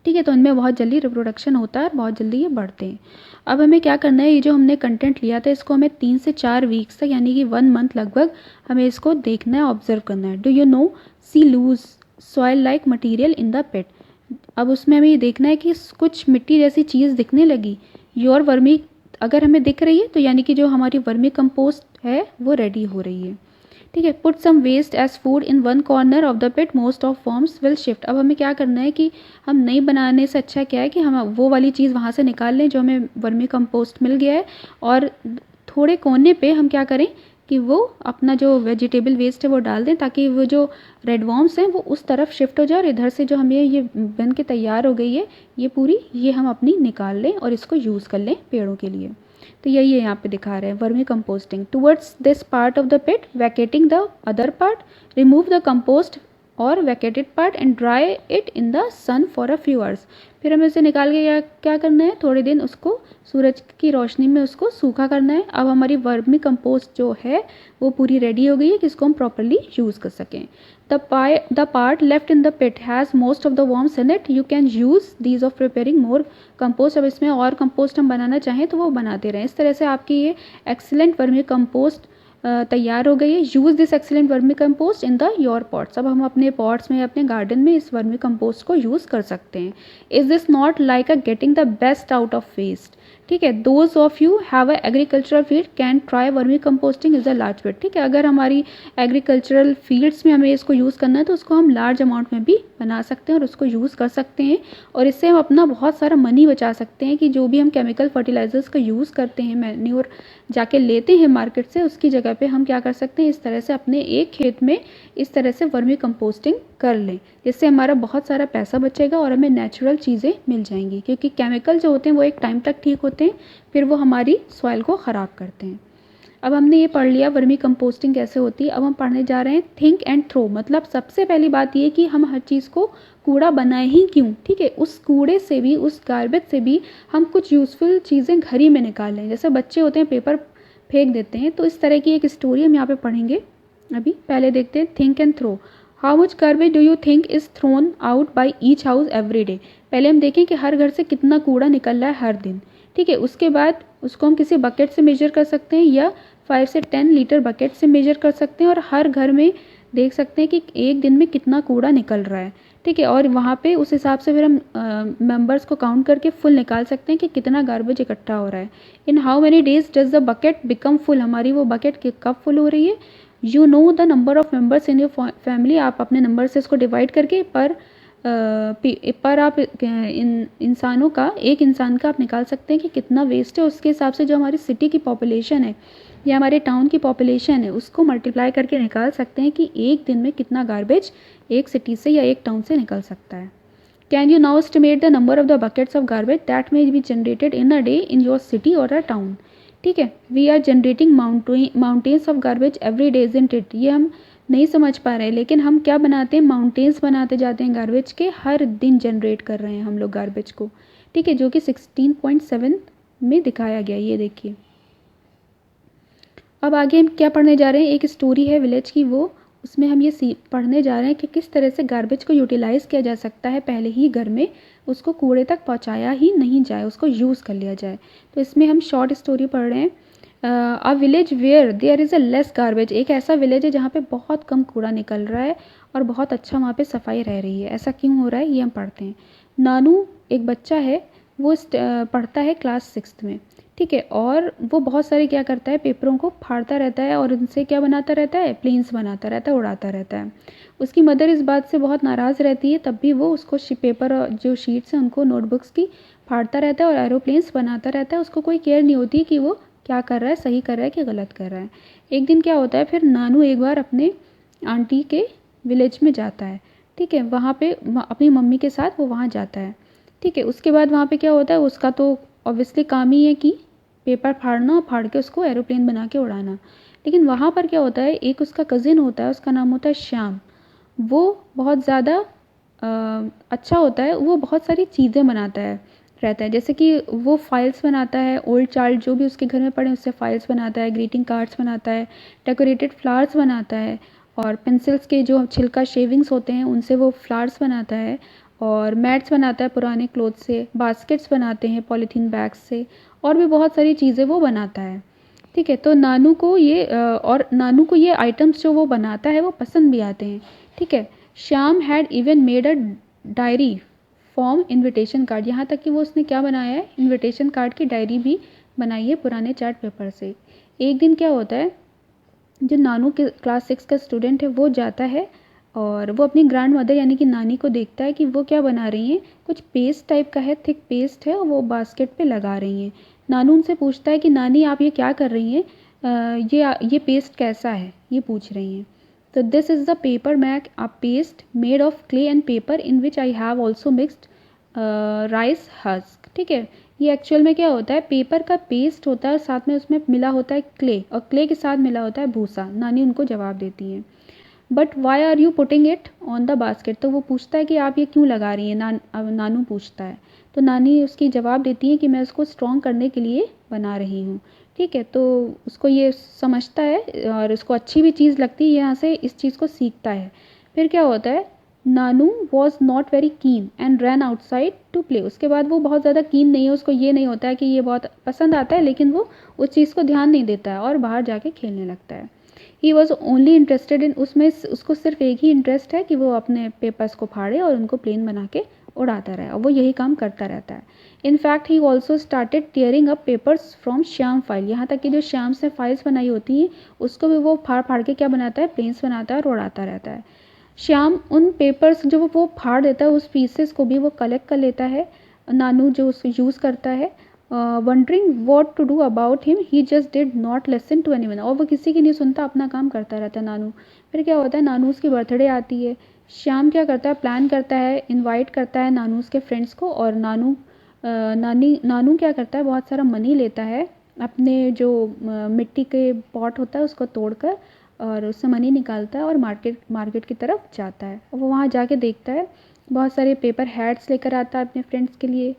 ठीक है। तो इनमें बहुत जल्दी रिप्रोडक्शन होता है और बहुत जल्दी ये बढ़ते हैं। अब हमें क्या करना है, ये जो हमने कंटेंट लिया था इसको हमें 3 से 4 वीक्स तक यानी कि 1 मंथ लगभग हमें इसको देखना है, ऑब्जर्व करना है। Do you know see loose soil like material in the pit. अब उसमें हमें ये देखना है कि कुछ मिट्टी जैसी चीज़ दिखने लगी, योर वर्मी, अगर हमें दिख रही है तो यानी कि जो हमारी वर्मी कंपोस्ट है वो रेडी हो रही है, ठीक है। Put some waste as food in one corner of the pit, most of forms will shift. अब हमें क्या करना है कि हम नहीं बनाने से अच्छा क्या है कि हम वो वाली चीज़ वहाँ से निकाल लें जो हमें वर्मी कंपोस्ट मिल गया है, और थोड़े कोने पे हम क्या करें कि वो अपना जो वेजिटेबल वेस्ट है वो डाल दें, ताकि वो जो रेड वर्म्स हैं वो उस तरफ शिफ्ट हो जाए और इधर से जो हमें ये बन के तैयार हो गई है ये पूरी, ये हम अपनी निकाल लें और इसको यूज़ कर लें पेड़ों के लिए। तो यही है यहाँ पे दिखा रहे हैं vermicomposting. Towards this part of the pit vacating the other part, remove the compost और vacated part and dry it in the sun for a few hours. फिर हमें इसे निकाल के क्या करना है, थोड़े दिन उसको सूरज की रोशनी में उसको सूखा करना है। अब हमारी वर्मी कंपोस्ट जो है वो पूरी रेडी हो गई है कि इसको हम प्रॉपरली यूज़ कर सकें। The part left in the pit has most of the worms in it. You can use these of preparing more compost. अब इसमें और कंपोस्ट हम बनाना चाहें तो वो बनाते रहें। इस तरह से आपकी ये एक्सीलेंट वर्मी कंपोस्ट तैयार हो गई है। Use this excellent vermi compost in the your pots. अब हम अपने पॉट्स में अपने गार्डन में इस वर्मी कंपोस्ट को यूज़ कर सकते हैं। Is this not like a getting the best out of waste, ठीक है। Those of you have a agricultural field can try vermicomposting is a large bit, ठीक है। अगर हमारी एग्रीकल्चरल फील्ड्स में हमें इसको यूज़ करना है तो उसको हम लार्ज अमाउंट में भी बना सकते हैं और उसको यूज़ कर सकते हैं, और इससे हम अपना बहुत सारा मनी बचा सकते हैं कि जो भी हम केमिकल फर्टिलाइजर्स का यूज़ करते हैं, मैन्योर जाके लेते हैं मार्केट से, उसकी जगह पे हम क्या कर सकते हैं, इस तरह से अपने एक खेत में इस तरह से वर्मी कंपोस्टिंग कर लें, जिससे हमारा बहुत सारा पैसा बचेगा और हमें नेचुरल चीज़ें मिल जाएंगी। क्योंकि केमिकल जो होते हैं वो एक टाइम तक ठीक होते हैं, फिर वो हमारी सॉइल को ख़राब करते हैं। अब हमने ये पढ़ लिया वर्मी कंपोस्टिंग कैसे होती है। अब हम पढ़ने जा रहे हैं थिंक एंड थ्रो। मतलब सबसे पहली बात ये कि हम हर चीज़ को कूड़ा बनाए ही क्यों, ठीक है। उस कूड़े से भी, उस गार्बेज से भी हम कुछ यूज़फुल चीज़ें घर ही में निकाल लें। जैसे बच्चे होते हैं पेपर फेंक देते हैं, तो इस तरह की एक स्टोरी हम यहाँ पे पढ़ेंगे। अभी पहले देखते हैं think and throw. How much garbage do you think is thrown out by each house every day. पहले हम देखें कि हर घर से कितना कूड़ा निकल रहा है हर दिन, ठीक है। उसके बाद उसको हम किसी बकेट से मेजर कर सकते हैं या 5 से 10 लीटर बकेट से मेजर कर सकते हैं, और हर घर में देख सकते हैं कि एक दिन में कितना कूड़ा निकल रहा है, ठीक है। और वहाँ पे उस हिसाब से फिर हम मेंबर्स को काउंट करके फुल निकाल सकते हैं कि कितना गार्बेज इकट्ठा हो रहा है। In how many days does the bucket become full, हमारी वो बकेट कब फुल हो रही है। You know the number of members in your family, आप अपने नंबर से इसको डिवाइड करके पर पर आप इंसानों का, एक इंसान का आप निकाल सकते हैं कि कितना वेस्ट है। उसके हिसाब से जो हमारी सिटी की पॉपुलेशन है या हमारे टाउन की पॉपुलेशन है उसको मल्टीप्लाई करके निकाल सकते हैं कि एक दिन में कितना गार्बेज एक सिटी से या एक टाउन से निकल सकता है। Can you now estimate the number of the buckets of garbage that may be generated in a day in your city or a town. ठीक है, we are generating mountains of garbage every day isn't it. ये हम नहीं समझ पा रहे हैं, लेकिन हम क्या बनाते हैं, माउंटेन्स बनाते जाते हैं गार्बेज के, हर दिन जनरेट कर रहे हैं हम लोग गार्बेज को। ठीक है, जो कि 16.7 में दिखाया गया, ये देखिए। अब आगे हम क्या पढ़ने जा रहे हैं, एक स्टोरी है विलेज की, वो उसमें हम ये पढ़ने जा रहे हैं कि किस तरह से गार्बेज को यूटिलाइज़ किया जा सकता है पहले ही घर में, उसको कूड़े तक पहुंचाया ही नहीं जाए, उसको यूज़ कर लिया जाए। तो इसमें हम शॉर्ट स्टोरी पढ़ रहे हैं। A village where there is a less garbage. एक ऐसा विलेज है जहाँ पे बहुत कम कूड़ा निकल रहा है और बहुत अच्छा वहाँ पे सफाई रह रही है। ऐसा क्यों हो रहा है ये हम पढ़ते हैं। नानू एक बच्चा है, वो पढ़ता है क्लास 6 में। ठीक है, और वो बहुत सारे क्या करता है, पेपरों को फाड़ता रहता है और उनसे क्या बनाता रहता है, प्लेन्स बनाता रहता है, उड़ाता रहता है। उसकी मदर इस बात से बहुत नाराज़ रहती है, तब भी वो उसको पेपर और जो शीट्स हैं उनको, नोटबुक्स की, फाड़ता रहता है और एरोप्लेन्स बनाता रहता है। उसको कोई केयर नहीं होती कि वो क्या कर रहा है, सही कर रहा है कि गलत कर रहा है। एक दिन क्या होता है, फिर नानू एक बार अपने आंटी के विलेज में जाता है। ठीक है, वहाँ पे अपनी मम्मी के साथ वो वहाँ जाता है। ठीक है, उसके बाद वहाँ पे क्या होता है, उसका तो ऑब्वियसली काम ही है कि पेपर फाड़ना और फाड़ के उसको एरोप्लेन बना के उड़ाना। लेकिन वहाँ पर क्या होता है, एक उसका कज़िन होता है, उसका नाम होता है श्याम। वो बहुत ज़्यादा अच्छा होता है, वो बहुत सारी चीज़ें बनाता है रहता है, जैसे कि वो फाइल्स बनाता है, ओल्ड चार्ट जो भी उसके घर में पड़े उससे फाइल्स बनाता है, ग्रीटिंग कार्ड्स बनाता है, डेकोरेटेड फ्लावर्स बनाता है, और पेंसिल्स के जो छिलका शेविंग्स होते हैं उनसे वो फ्लावर्स बनाता है, और मैट्स बनाता है पुराने क्लोथ से, बास्केट्स बनाते हैं पॉलीथीन बैग्स से, और भी बहुत सारी चीज़ें वो बनाता है। ठीक है, तो नानू को ये आइटम्स जो वो बनाता है वो पसंद भी आते हैं। ठीक है, Shyam had even made a diary form invitation card, यहाँ तक कि वो उसने क्या बनाया है, इनविटेशन कार्ड की डायरी भी बनाई है पुराने चार्ट पेपर से। एक दिन क्या होता है, जो नानू के क्लास 6 का स्टूडेंट है वो जाता है और वो अपनी ग्रैंड मदर यानी कि नानी को देखता है कि वो क्या बना रही हैं, कुछ पेस्ट टाइप का है, थिक पेस्ट है, और वो बास्केट पे लगा रही हैं। नानू उनसे पूछता है कि नानी आप ये क्या कर रही हैं, ये पेस्ट कैसा है, ये पूछ रही हैं। तो this is the paper mache a paste made of clay and paper in which I have also mixed rice husk. ठीक है, ये एक्चुअल में क्या होता है, पेपर का पेस्ट होता है और साथ में उसमें मिला होता है क्ले, और क्ले के साथ मिला होता है भूसा। नानी उनको जवाब देती हैं, but why are you putting it on the basket. तो वो पूछता है कि आप ये क्यों लगा रही हैं, नानू पूछता है। तो नानी उसकी जवाब देती है कि मैं उसको स्ट्रॉन्ग करने के लिए बना रही हूँ। ठीक है, तो उसको ये समझता है और उसको अच्छी भी चीज़ लगती है, यहाँ से इस चीज़ को सीखता है। फिर क्या होता है, Nanu was not very keen and ran outside to play. उसके बाद वो बहुत ज़्यादा कीन नहीं है, उसको ये नहीं होता है कि ये बहुत पसंद आता है, लेकिन वो उस चीज़ को ध्यान नहीं देता है और बाहर जाके खेलने लगता है। He was only interested in, उसमें उसको सिर्फ एक ही इंटरेस्ट है कि वो अपने पेपर्स को फाड़े और उनको प्लेन बना के उड़ाता रहे, और वो यही काम करता रहता है। In fact he also started tearing up papers from Shyam file, यहाँ तक कि जो श्याम से फाइल्स बनाई होती हैं उसको भी वो फाड़ फाड़ के क्या बनाता है, प्लेन्स बनाता है और उड़ाता रहता है। श्याम उन पेपर्स जो वो फाड़ देता है उस पीसेस को भी वो कलेक्ट कर लेता है। नानू जो उसको यूज़ करता है, wondering what to do about him he just did not listen to anyone, और वो किसी की नहीं सुनता, अपना काम करता रहता है नानू। फिर क्या होता है, नानू उसकी बर्थडे आती है। श्याम क्या करता है, प्लान करता है, इनवाइट करता है नानू उसके फ्रेंड्स को, और नानू क्या करता है, बहुत सारा मनी लेता है, अपने जो मिट्टी के पॉट होता है उसको तोड़कर, और उससे मनी निकालता है और मार्केट की तरफ जाता है। और वो वहाँ जाके देखता है, बहुत सारे पेपर हैट्स लेकर आता है अपने फ्रेंड्स के लिए।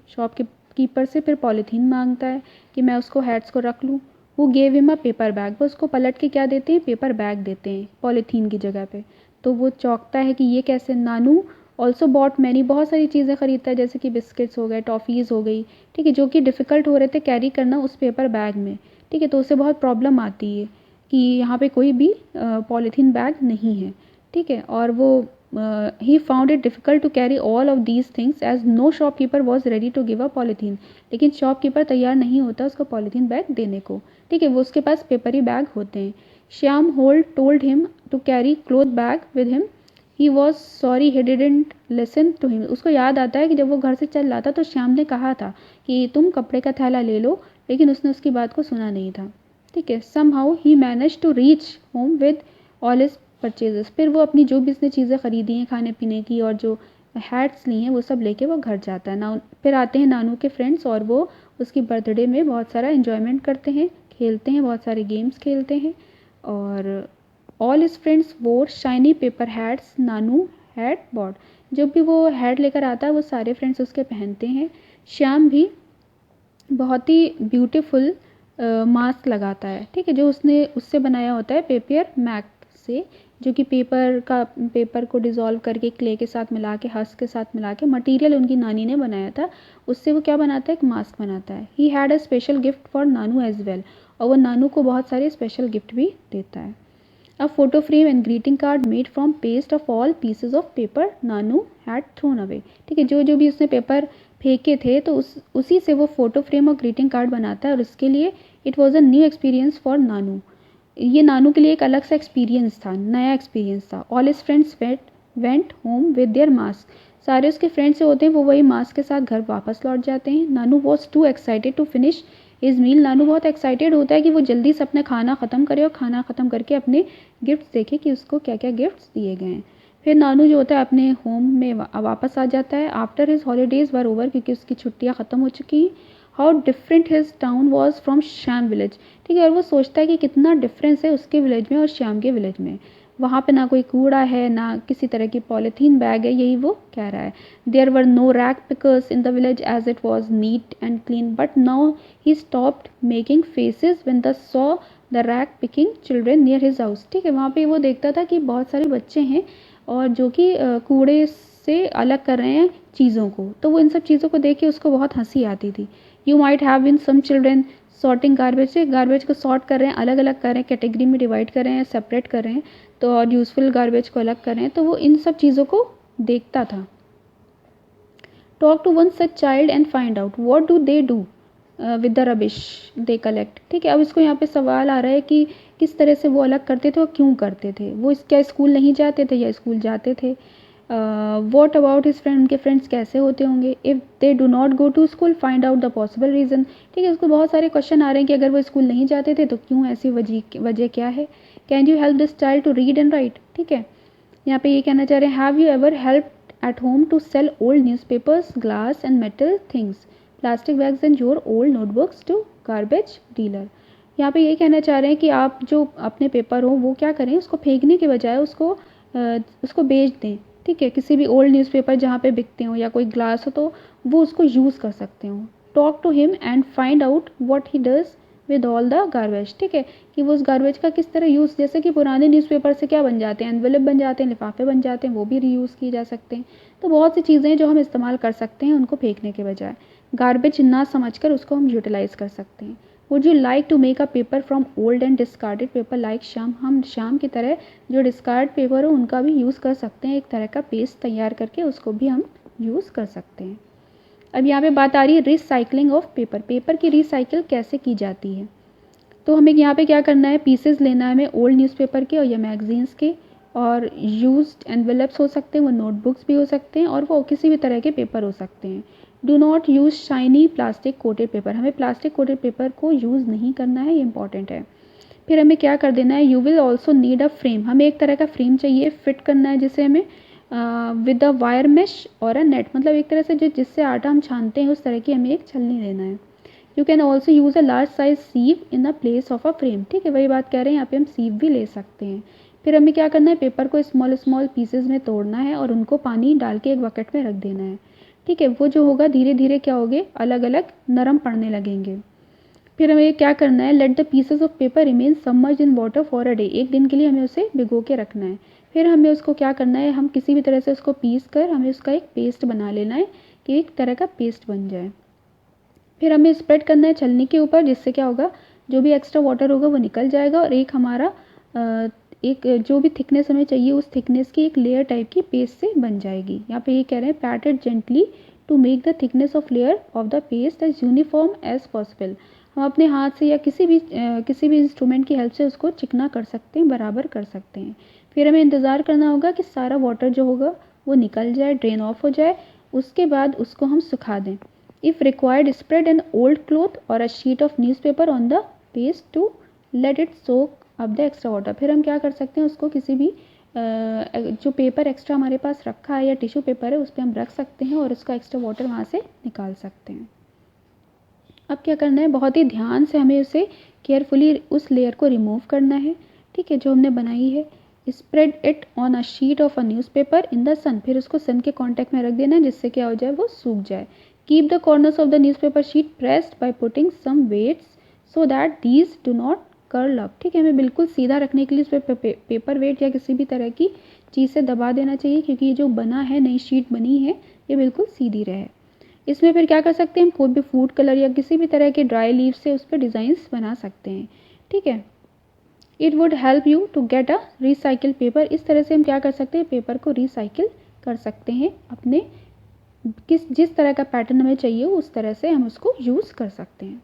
कीपर से फिर पॉलीथीन मांगता है कि मैं उसको हैट्स को रख लूँ। वो gave him a paper bag, वो उसको पलट के क्या देते हैं, पेपर बैग देते हैं पॉलीथीन की जगह पे। तो वो चौंकता है कि ये कैसे। नानू ऑल्सो बॉट मैनी, बहुत सारी चीज़ें खरीदता है, जैसे कि बिस्किट्स हो गए, टॉफ़ीज़ हो गई, ठीक है, जो कि डिफ़िकल्ट हो रहे थे कैरी करना उस पेपर बैग में। ठीक है, तो उसे बहुत प्रॉब्लम आती है कि यहाँ पे कोई भी पॉलीथीन बैग नहीं है। ठीक है, और वो he found it difficult to carry all of these things as no shopkeeper was ready to give a polythene, लेकिन शॉपकीपर तैयार नहीं होता उसको पॉलीथीन बैग देने को। ठीक है, वो उसके पास पेपर ही बैग होते हैं। Shyam told him to carry cloth bag with him he was sorry he didn't listen to him. उसको याद आता है कि जब वो घर से चल रहा था तो श्याम ने कहा था कि तुम कपड़े का थैला ले लो, लेकिन उसने उसकी बात को सुना नहीं था। ठीक है, somehow he manage to reach home with all his purchases. फिर वो अपनी जो भी उसने चीज़ें खरीदी हैं खाने पीने की और जो हैट्स ली हैं वो सब लेके वो घर जाता है ना। फिर आते हैं नानू के फ्रेंड्स और वो उसकी बर्थडे में बहुत सारा इन्जॉयमेंट करते हैं, खेलते हैं, बहुत सारे गेम्स खेलते हैं। और ऑल हिज फ्रेंड्स वोर shiny paper hats Nanu had bought. जब भी वो हैट लेकर आता है वो सारे फ्रेंड्स उसके पहनते हैं। श्याम भी बहुत ही ब्यूटीफुल मास्क लगाता है, ठीक है, जो उसने उससे बनाया होता है पेपर मैक से, जो कि पेपर को डिज़ोल्व करके क्ले के साथ मिला के हस्क के साथ मिला के मटीरियल उनकी नानी ने बनाया था, उससे वो क्या बनाता है, एक मास्क बनाता है। He had a special gift for Nanu as well. और वो नानू को बहुत सारे स्पेशल गिफ्ट भी देता है। A photo frame and greeting card made from paste of all pieces of paper Nanu had thrown away। ठीक है, जो जो भी उसने पेपर फेंके थे तो उसी से वो फोटो फ्रेम और ग्रीटिंग कार्ड बनाता है। और उसके लिए it was a new experience for Nanu. ये नानू के लिए एक अलग सा एक्सपीरियंस था, नया एक्सपीरियंस था। All his friends went home with their mask. सारे उसके फ्रेंड्स जो होते हैं वो वही मास्क के साथ घर वापस लौट जाते हैं। Nanu was too excited to finish his meal. Nanu बहुत एक्साइटेड होता है कि वो जल्दी से अपना खाना ख़त्म करे और खाना ख़त्म करके अपने गिफ्ट्स देखे कि उसको क्या क्या गिफ्ट्स दिए गए हैं। फिर नानू जो होता है अपने होम में वापस आ जाता है after his holidays were over, क्योंकि उसकी छुट्टियाँ ख़त्म हो चुकी हैं। How different his town was from Shyam village. ठीक है, और वो सोचता है कि कितना डिफरेंस है उसके विलेज में और श्याम के विलेज में। वहाँ पे ना कोई कूड़ा है, ना किसी तरह की पॉलीथीन बैग है, यही वो कह रहा है। There were no rag pickers in the village as it was neat and clean, but now he stopped making faces when the saw the rag picking children near his house. ठीक है, वहाँ पे वो देखता था कि बहुत सारे बच्चे हैं और जो कि कूड़े से अलग कर रहे हैं चीज़ों को, तो वो इन सब चीज़ों को देख के उसको बहुत हंसी आती थी। You might have been some children sorting garbage को सॉर्ट कर रहे हैं, अलग अलग कर रहे हैं, कैटेगरी में डिवाइड कर रहे हैं, सेपरेट कर रहे हैं, तो और यूज़फुल गार्बेज को अलग कर रहे हैं, तो वो इन सब चीज़ों को देखता था। Talk to one such child and find out what do they do with the rubbish they collect. ठीक है, अब इसको यहाँ पे सवाल आ रहा है कि किस तरह से वो अलग करते थे और क्यों करते थे। वो क्या स्कूल नहीं जाते थे या स्कूल जाते थे। वॉट अबाउट हिज फ्रेंड, उनके फ्रेंड्स कैसे होते होंगे। If they do not go to school find out the possible reason. ठीक है, उसको बहुत सारे क्वेश्चन आ रहे हैं कि अगर वो स्कूल नहीं जाते थे तो क्यों, ऐसी वजह क्या है। Can you help this child to read and write. ठीक है, यहाँ पे ये कहना चाह रहे हैं, have you ever help at home to sell old newspapers, glass and metal things, plastic bags and your old notebooks to garbage dealer. यहाँ पे ये कहना चाह रहे हैं कि आप जो अपने पेपर हो वो क्या करें, उसको फेंकने के बजाय उसको बेच दें। ठीक है, किसी भी ओल्ड न्यूज़पेपर जहाँ पे बिकते हो या कोई ग्लास हो तो वो उसको यूज़ कर सकते हो। Talk to him and find out what he does with all the garbage. ठीक है, कि वो उस गार्बेज का किस तरह यूज़, जैसे कि पुराने न्यूज़पेपर से क्या बन जाते हैं, एनवेलप बन जाते हैं, लिफाफे बन जाते हैं, वो भी रीयूज़ किए जा सकते हैं। तो बहुत सी चीज़ें हैं जो हम इस्तेमाल कर सकते हैं उनको फेंकने के बजाय। गार्बेज ना समझकर उसको हम यूटिलाइज़ कर सकते हैं। Would you like to make a paper from old and discarded paper like Shyam. हम श्याम की तरह जो डिस्कार्ड पेपर हो उनका भी यूज़ कर सकते हैं, एक तरह का पेस्ट तैयार करके उसको भी हम यूज़ कर सकते हैं। अब यहाँ पे बात आ रही है रिसाइकलिंग ऑफ पेपर। पेपर की रिसाइकिल कैसे की जाती है। तो हमें यहाँ पे क्या करना है, पीसेस लेना है हमें ओल्ड न्यूज़पेपर के और या मैगजीन्स के, और यूज्ड एनवेलप्स हो सकते हैं, वो नोटबुक्स भी हो सकते हैं, और वो किसी भी तरह के पेपर हो सकते हैं। Do not use shiny plastic coated paper. हमें प्लास्टिक कोटेड पेपर को यूज़ नहीं करना है, ये इंपॉर्टेंट है। फिर हमें क्या कर देना है, you will also need a frame. हमें एक तरह का फ्रेम चाहिए, फिट करना है जिसे हमें विद अ वायर मेश और अ नेट, मतलब एक तरह से जिससे आटा हम छानते हैं उस तरह की हमें एक छलनी लेना है। You can also use a large size sieve in the place of a frame. ठीक है, वही बात कह रहे हैं, यहाँ पे हम सीव भी ले सकते हैं। फिर हमें क्या करना है, पेपर को स्मॉल स्मॉल पीसेज में तोड़ना है और उनको पानी डाल के एक बकेट में रख देना है। ठीक है, वो जो होगा धीरे धीरे क्या होगे, अलग अलग नरम पड़ने लगेंगे। फिर हमें क्या करना है, let the pieces of paper remain submerged in water for a day. एक दिन के लिए हमें उसे भिगो के रखना है। फिर हमें उसको क्या करना है, हम किसी भी तरह से उसको पीस कर हमें उसका एक पेस्ट बना लेना है कि एक तरह का पेस्ट बन जाए। फिर हमें स्प्रेड करना है छलनी के ऊपर, जिससे क्या होगा, जो भी एक्स्ट्रा वाटर होगा वो निकल जाएगा और एक हमारा एक जो भी थिकनेस हमें चाहिए उस थिकनेस की एक लेयर टाइप की पेस्ट से बन जाएगी। यहाँ पे ये कह रहे हैं, pat it gently to make the thickness of layer of the paste as uniform as possible. हम अपने हाथ से या किसी भी इंस्ट्रूमेंट की हेल्प से उसको चिकना कर सकते हैं, बराबर कर सकते हैं। फिर हमें इंतज़ार करना होगा कि सारा वाटर जो होगा वो निकल जाए, ड्रेन ऑफ हो जाए, उसके बाद उसको हम सुखा दें। If required spread an old cloth और a sheet of newspaper on the paste to let it soak up the extra water. फिर हम क्या कर सकते हैं, उसको किसी भी जो पेपर एक्स्ट्रा हमारे पास रखा है या टिश्यू पेपर है उस पर हम रख सकते हैं और उसका एक्स्ट्रा वाटर वहाँ से निकाल सकते हैं। अब क्या करना है, बहुत ही ध्यान से हमें उसे केयरफुली उस लेयर को रिमूव करना है, ठीक है, जो हमने बनाई है। Spread it on a sheet of a newspaper in the sun. फिर उसको सन के कांटेक्ट में रख देना है जिससे क्या हो जाए, वो सूख जाए। Keep the corners of the newspaper sheet pressed by putting some weights so that these do not curl up. ठीक है, हमें बिल्कुल सीधा रखने के लिए उस पर पेपर वेट या किसी भी तरह की चीज़ से दबा देना चाहिए, क्योंकि ये जो बना है, नई शीट बनी है, ये बिल्कुल सीधी रहे। इसमें फिर क्या कर सकते हैं, हम कोई भी फूड कलर या किसी भी तरह के ड्राई लीव से उस पर डिज़ाइंस बना सकते हैं। ठीक है, it would help you to get a recycle paper. इस तरह से हम क्या कर सकते हैं, पेपर को रिसाइकिल कर सकते हैं, अपने जिस तरह का पैटर्न हमें चाहिए उस तरह से हम उसको यूज़ कर सकते हैं।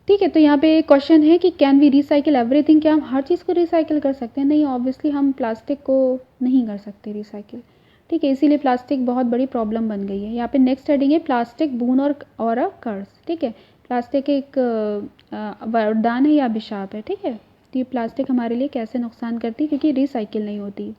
ठीक है, तो यहाँ पे क्वेश्चन है कि कैन वी रिसाइकिल एवरीथिंग। क्या हम हर चीज़ को रिसाइकिल कर सकते हैं? नहीं, ऑब्वियसली हम प्लास्टिक को नहीं कर सकते रिसाइकिल। ठीक है, इसीलिए प्लास्टिक बहुत बड़ी प्रॉब्लम बन गई है। यहाँ पे नेक्स्ट हेडिंग है प्लास्टिक बून और अ कर्स। ठीक है, प्लास्टिक एक वरदान है या अभिशाप है। ठीक है, तो ये प्लास्टिक हमारे लिए कैसे नुकसान करती है, क्योंकि रिसाइकिल नहीं होती।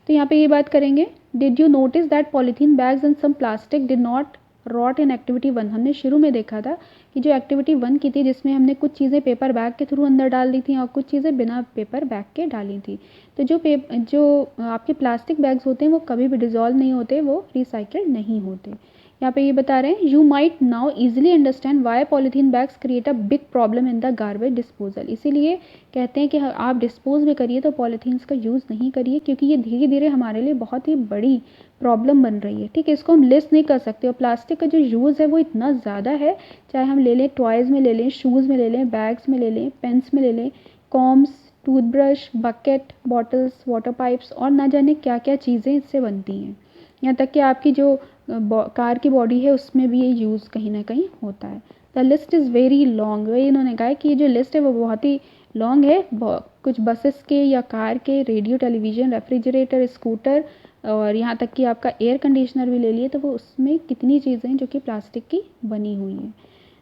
तो यहाँ पे ये बात करेंगे, did you notice that polythene bags and some plastic did not rot in activity 1। हमने शुरू में देखा था कि जो एक्टिविटी 1 की थी, जिसमें हमने कुछ चीज़ें पेपर बैग के थ्रू अंदर डाल दी थी और कुछ चीज़ें बिना पेपर बैग के डाली थी। तो जो आपके प्लास्टिक बैग्स होते हैं वो कभी भी डिज़ोल्व नहीं होते, वो रिसाइकिल नहीं होते। यहाँ पे ये बता रहे हैं, you might now easily understand why polythene bags create a big problem in the garbage disposal. इसीलिए कहते हैं कि आप डिस्पोज भी करिए तो पॉलीथीन्स का यूज़ नहीं करिए, क्योंकि ये धीरे धीरे हमारे लिए बहुत ही बड़ी प्रॉब्लम बन रही है। ठीक है, इसको हम लिस्ट नहीं कर सकते। और प्लास्टिक का जो यूज़ है वो इतना ज़्यादा है, चाहे हम ले लें टॉयज़ में ले लें, शूज़ में ले लें, बैग्स में ले लें, पेन्स में ले लें, combs, toothbrush, bucket, bottles, water pipes और ना जाने क्या क्या चीज़ें इससे बनती हैं। यहाँ तक कि आपकी जो कार की बॉडी है उसमें भी ये यूज़ कहीं ना कहीं होता है। The list is very long. वही इन्होंने कहा है कि ये जो लिस्ट है वो बहुत ही लॉन्ग है। कुछ बसेस के या कार के, रेडियो, टेलीविज़न, रेफ्रिजरेटर, स्कूटर और यहाँ तक कि आपका एयर कंडीशनर भी ले लिए तो वो उसमें कितनी चीज़ें जो कि प्लास्टिक की बनी हुई हैं।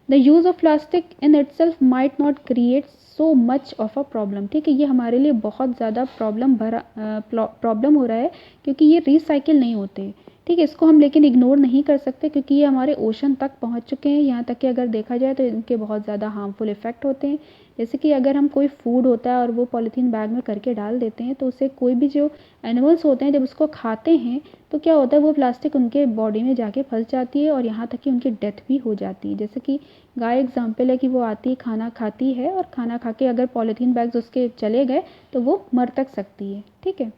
The use of plastic in itself might not create so much of a problem. ठीक है, ये हमारे लिए बहुत ज़्यादा प्रॉब्लम हो रहा है, क्योंकि ये रिसाइकिल नहीं होते। ठीक है, इसको हम लेकिन इग्नोर नहीं कर सकते, क्योंकि ये हमारे ओशन तक पहुंच चुके हैं। यहाँ तक कि अगर देखा जाए तो इनके बहुत ज़्यादा हार्मफुल इफ़ेक्ट होते हैं। जैसे कि अगर हम कोई फूड होता है और वो पॉलीथीन बैग में करके डाल देते हैं, तो उसे कोई भी जो एनिमल्स होते हैं जब उसको खाते हैं तो क्या होता है, वो प्लास्टिक उनके बॉडी में जाके फंस जाती है और यहाँ तक कि उनकी डेथ भी हो जाती है। जैसे कि गाय एग्जाम्पल है कि वो आती है, खाना खाती है और खाना खा के अगर पॉलीथीन बैग्स उसके चले गए तो वो मर तक सकती है। ठीक है,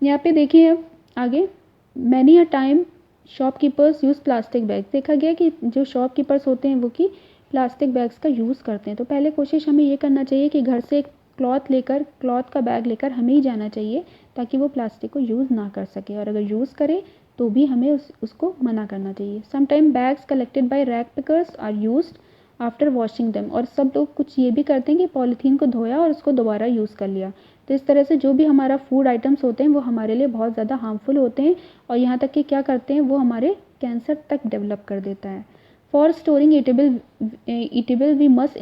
यहाँ पे देखिए अब आगे, many a time shopkeepers use plastic bag. देखा गया कि जो शॉपकीपर्स होते हैं वो कि प्लास्टिक बैग्स का यूज़ करते हैं। तो पहले कोशिश हमें ये करना चाहिए कि घर से क्लॉथ का बैग लेकर हमें ही जाना चाहिए, ताकि वो प्लास्टिक को यूज़ ना कर सके, और अगर यूज़ करे तो भी हमें उसको मना करना चाहिए। Sometime bags collected by rag pickers are used after washing them. और सब लोग कुछ ये भी करते हैं कि पॉलीथीन को धोया और उसको दोबारा यूज़ कर लिया। तो इस तरह से जो भी हमारा फूड आइटम्स होते हैं वो हमारे लिए बहुत ज़्यादा हार्मफुल होते हैं, और यहाँ तक कि क्या करते हैं, वो हमारे कैंसर तक डेवलप कर देता है। For storing eatable we must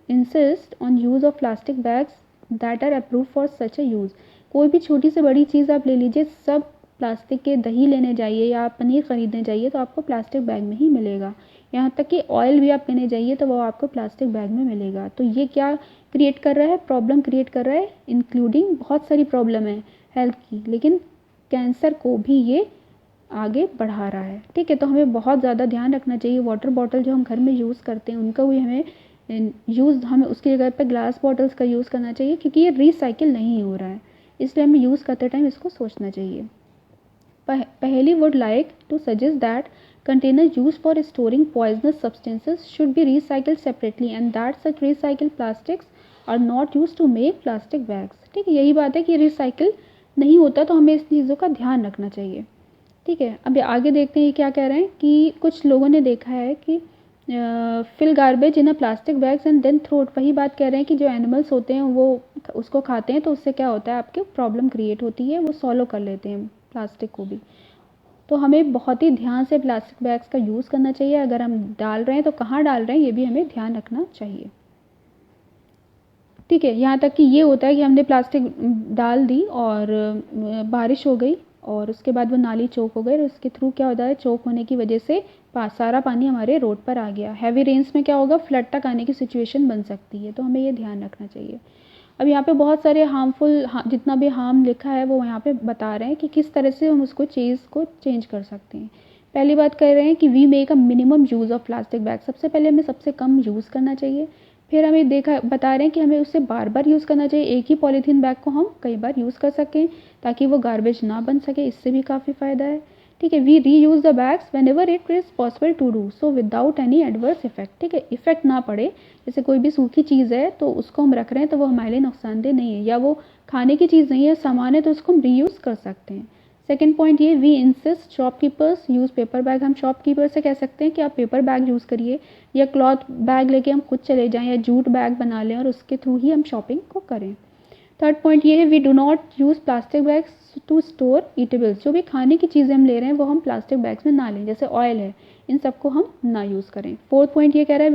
insist on use of plastic bags that are approve for such a use. कोई भी छोटी से बड़ी चीज़ आप ले लीजिए, सब प्लास्टिक के, दही लेने जाइए या पनीर ख़रीदने जाइए तो आपको प्लास्टिक बैग में ही मिलेगा। यहाँ तक कि ऑयल भी आप लेने जाइए तो वो आपको प्लास्टिक बैग में मिलेगा। तो ये क्या क्रिएट कर रहा है, प्रॉब्लम क्रिएट कर रहा है, इंक्लूडिंग बहुत सारी प्रॉब्लम है हेल्थ की, लेकिन कैंसर को भी ये आगे बढ़ा रहा है। ठीक है, तो हमें बहुत ज़्यादा ध्यान रखना चाहिए। वाटर बॉटल जो हम घर में यूज़ करते हैं उनका भी हमें उसकी जगह पर ग्लास बॉटल्स का यूज़ करना चाहिए, क्योंकि ये रिसाइकिल नहीं हो रहा है, इसलिए हमें यूज़ करते टाइम इसको सोचना चाहिए। पहली would like to suggest that containers used for storing poisonous substances should be recycled separately and that such recycled plastics are not used to make plastic bags। ठीक है, यही बात है कि रिसाइकिल नहीं होता, तो हमें इस चीज़ों का ध्यान रखना चाहिए। ठीक है, अब आगे देखते हैं ये क्या कह रहे हैं कि कुछ लोगों ने देखा है कि fill garbage in a plastic bags and then throw it. वही बात कह रहे हैं कि जो एनिमल्स होते हैं वो उसको खाते हैं तो उससे क्या होता है, आपके प्रॉब्लम क्रिएट होती है, वो सॉलो कर लेते हैं प्लास्टिक को भी। तो हमें बहुत ही ध्यान से प्लास्टिक बैग्स का यूज़ करना चाहिए। अगर हम डाल रहे हैं तो कहाँ डाल रहे हैं ये भी हमें ध्यान रखना चाहिए। ठीक है, यहाँ तक कि ये होता है कि हमने प्लास्टिक डाल दी और बारिश हो गई और उसके बाद वो नाली चौक हो गई और उसके थ्रू क्या होता है, चौक होने की वजह से सारा पानी हमारे रोड पर आ गया। हैवी रेन्स में क्या होगा, फ्लड तक आने की सिचुएशन बन सकती है, तो हमें ये ध्यान रखना चाहिए। अब यहाँ पे बहुत सारे हार्मफुल जितना भी हार्म लिखा है वो यहाँ पे बता रहे हैं कि किस तरह से हम उसको चीज़ को चेंज कर सकते हैं। पहली बात कह रहे हैं कि we make a minimum use of plastic bag. सबसे पहले हमें सबसे कम यूज़ करना चाहिए। फिर हमें बता रहे हैं कि हमें उससे बार बार यूज़ करना चाहिए। एक ही पॉलीथीन बैग को हम कई बार यूज़ कर सकें ताकि वो गार्बेज ना बन सके, इससे भी काफ़ी फ़ायदा है। ठीक है, we reuse the bags whenever it is possible to do so without any adverse effect. ठीक है, इफेक्ट ना पड़े, जैसे कोई भी सूखी चीज़ है तो उसको हम रख रहे हैं तो वो हमारे लिए नुकसानदेह नहीं है, या वो खाने की चीज़ नहीं है, सामान है, तो उसको हम रीयूज़ कर सकते हैं। सेकेंड पॉइंट ये, we insist shopkeepers use paper bag. हम शॉपकीपर से कह सकते हैं कि आप पेपर बैग यूज़ करिए, या क्लॉथ बैग लेके हम खुद चले जाएं, या जूट बैग बना लें और उसके थ्रू ही हम शॉपिंग को करें। थर्ड पॉइंट ये है, we do not use plastic bags to store eatables. जो भी खाने की चीज़ें हम ले रहे हैं वो हम प्लास्टिक बैग्स में ना लें, जैसे ऑयल है, इन सबको हम ना यूज़ करें। फोर्थ पॉइंट ये कह रहा है,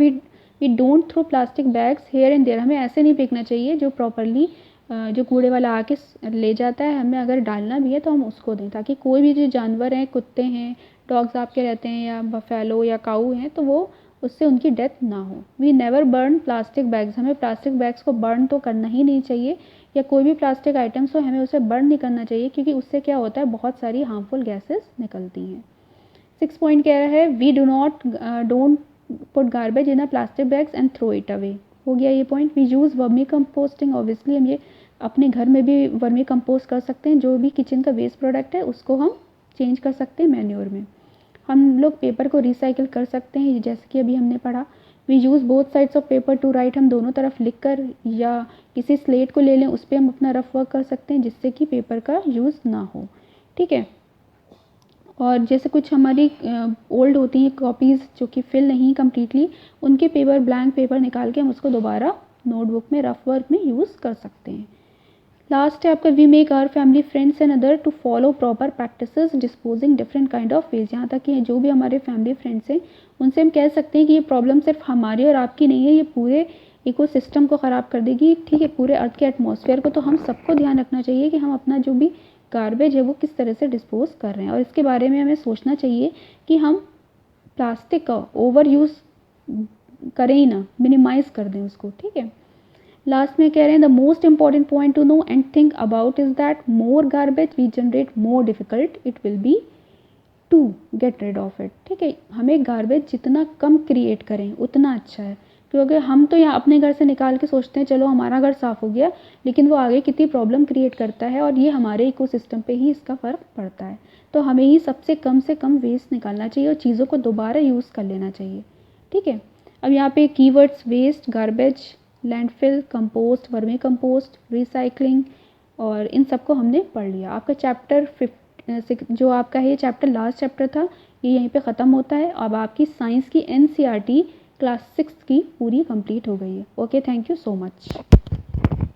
we don't throw plastic bags here and there. हमें ऐसे नहीं फेंकना चाहिए, जो प्रॉपरली जो कूड़े वाला आके ले जाता है, हमें अगर डालना भी है तो हम उसको दें, ताकि कोई भी जो जानवर हैं, कुत्ते हैं, डॉग्स आपके रहते हैं, या बफेलो या काऊ हैं, तो वो उससे उनकी डेथ ना हो। We never burn plastic bags. हमें प्लास्टिक बैग्स को बर्न तो करना ही नहीं चाहिए, या कोई भी प्लास्टिक आइटम्स हो हमें उसे बर्न नहीं करना चाहिए, क्योंकि उससे क्या होता है, बहुत सारी हार्मफुल गैसेस निकलती हैं। 6 पॉइंट कह रहा है, we don't put garbage in a plastic bags and throw it away. हो गया ये point. We use vermi composting. Obviously हम ये अपने घर में भी वर्मी कंपोस्ट कर सकते हैं, जो भी किचन का वेस्ट प्रोडक्ट है उसको हम चेंज कर सकते हैं मैन्योर में। हम लोग पेपर को रिसाइकिल कर सकते हैं, जैसे कि अभी हमने पढ़ा। We use both sides of paper to write. हम दोनों तरफ लिख कर, या किसी स्लेट को ले लें, उस पर हम अपना रफ वर्क कर सकते हैं, जिससे कि पेपर का यूज़ ना हो। ठीक है, और जैसे कुछ हमारी ओल्ड होती हैं कॉपीज़ जो कि फिल नहीं कम्प्लीटली, उनके पेपर, ब्लैंक पेपर निकाल के हम उसको दोबारा नोटबुक में रफ वर्क में यूज़ कर सकते हैं। लास्ट है आपका, we make our family friends and other to follow proper practices disposing different kind of waste. यहाँ तक कि जो भी हमारे फैमिली फ्रेंड्स हैं उनसे हम कह सकते हैं कि ये प्रॉब्लम सिर्फ हमारी और आपकी नहीं है, ये पूरे इकोसिस्टम को ख़राब कर देगी। ठीक है, पूरे अर्थ के एटमॉस्फेयर को। तो हम सबको ध्यान रखना चाहिए कि हम अपना जो भी गार्बेज है वो किस तरह से डिस्पोज कर रहे हैं, और इसके बारे में हमें सोचना चाहिए कि हम प्लास्टिक का ओवर यूज़ करें ही ना, मिनिमाइज़ कर दें उसको। ठीक है, लास्ट में कह रहे हैं, the most important point to know and think about is that more garbage we generate, more difficult it will be to get rid of it. ठीक है, हमें गार्बेज जितना कम क्रिएट करें उतना अच्छा है, क्योंकि हम तो यहाँ अपने घर से निकाल के सोचते हैं चलो हमारा घर साफ़ हो गया, लेकिन वो आगे कितनी प्रॉब्लम क्रिएट करता है, और ये हमारे इकोसिस्टम पे ही इसका फ़र्क पड़ता है। तो हमें ही सबसे कम से कम वेस्ट निकालना चाहिए और चीज़ों को दोबारा यूज़ कर लेना चाहिए। ठीक है, अब यहाँ पे keywords waste, garbage, landfill, compost, vermi compost, recycling, और इन सबको हमने पढ़ लिया। आपका चैप्टर जो आपका है, ये चैप्टर लास्ट चैप्टर था, ये यहीं पे ख़त्म होता है। अब आपकी साइंस की NCERT क्लास 6 की पूरी कंप्लीट हो गई है। Okay, thank you so much.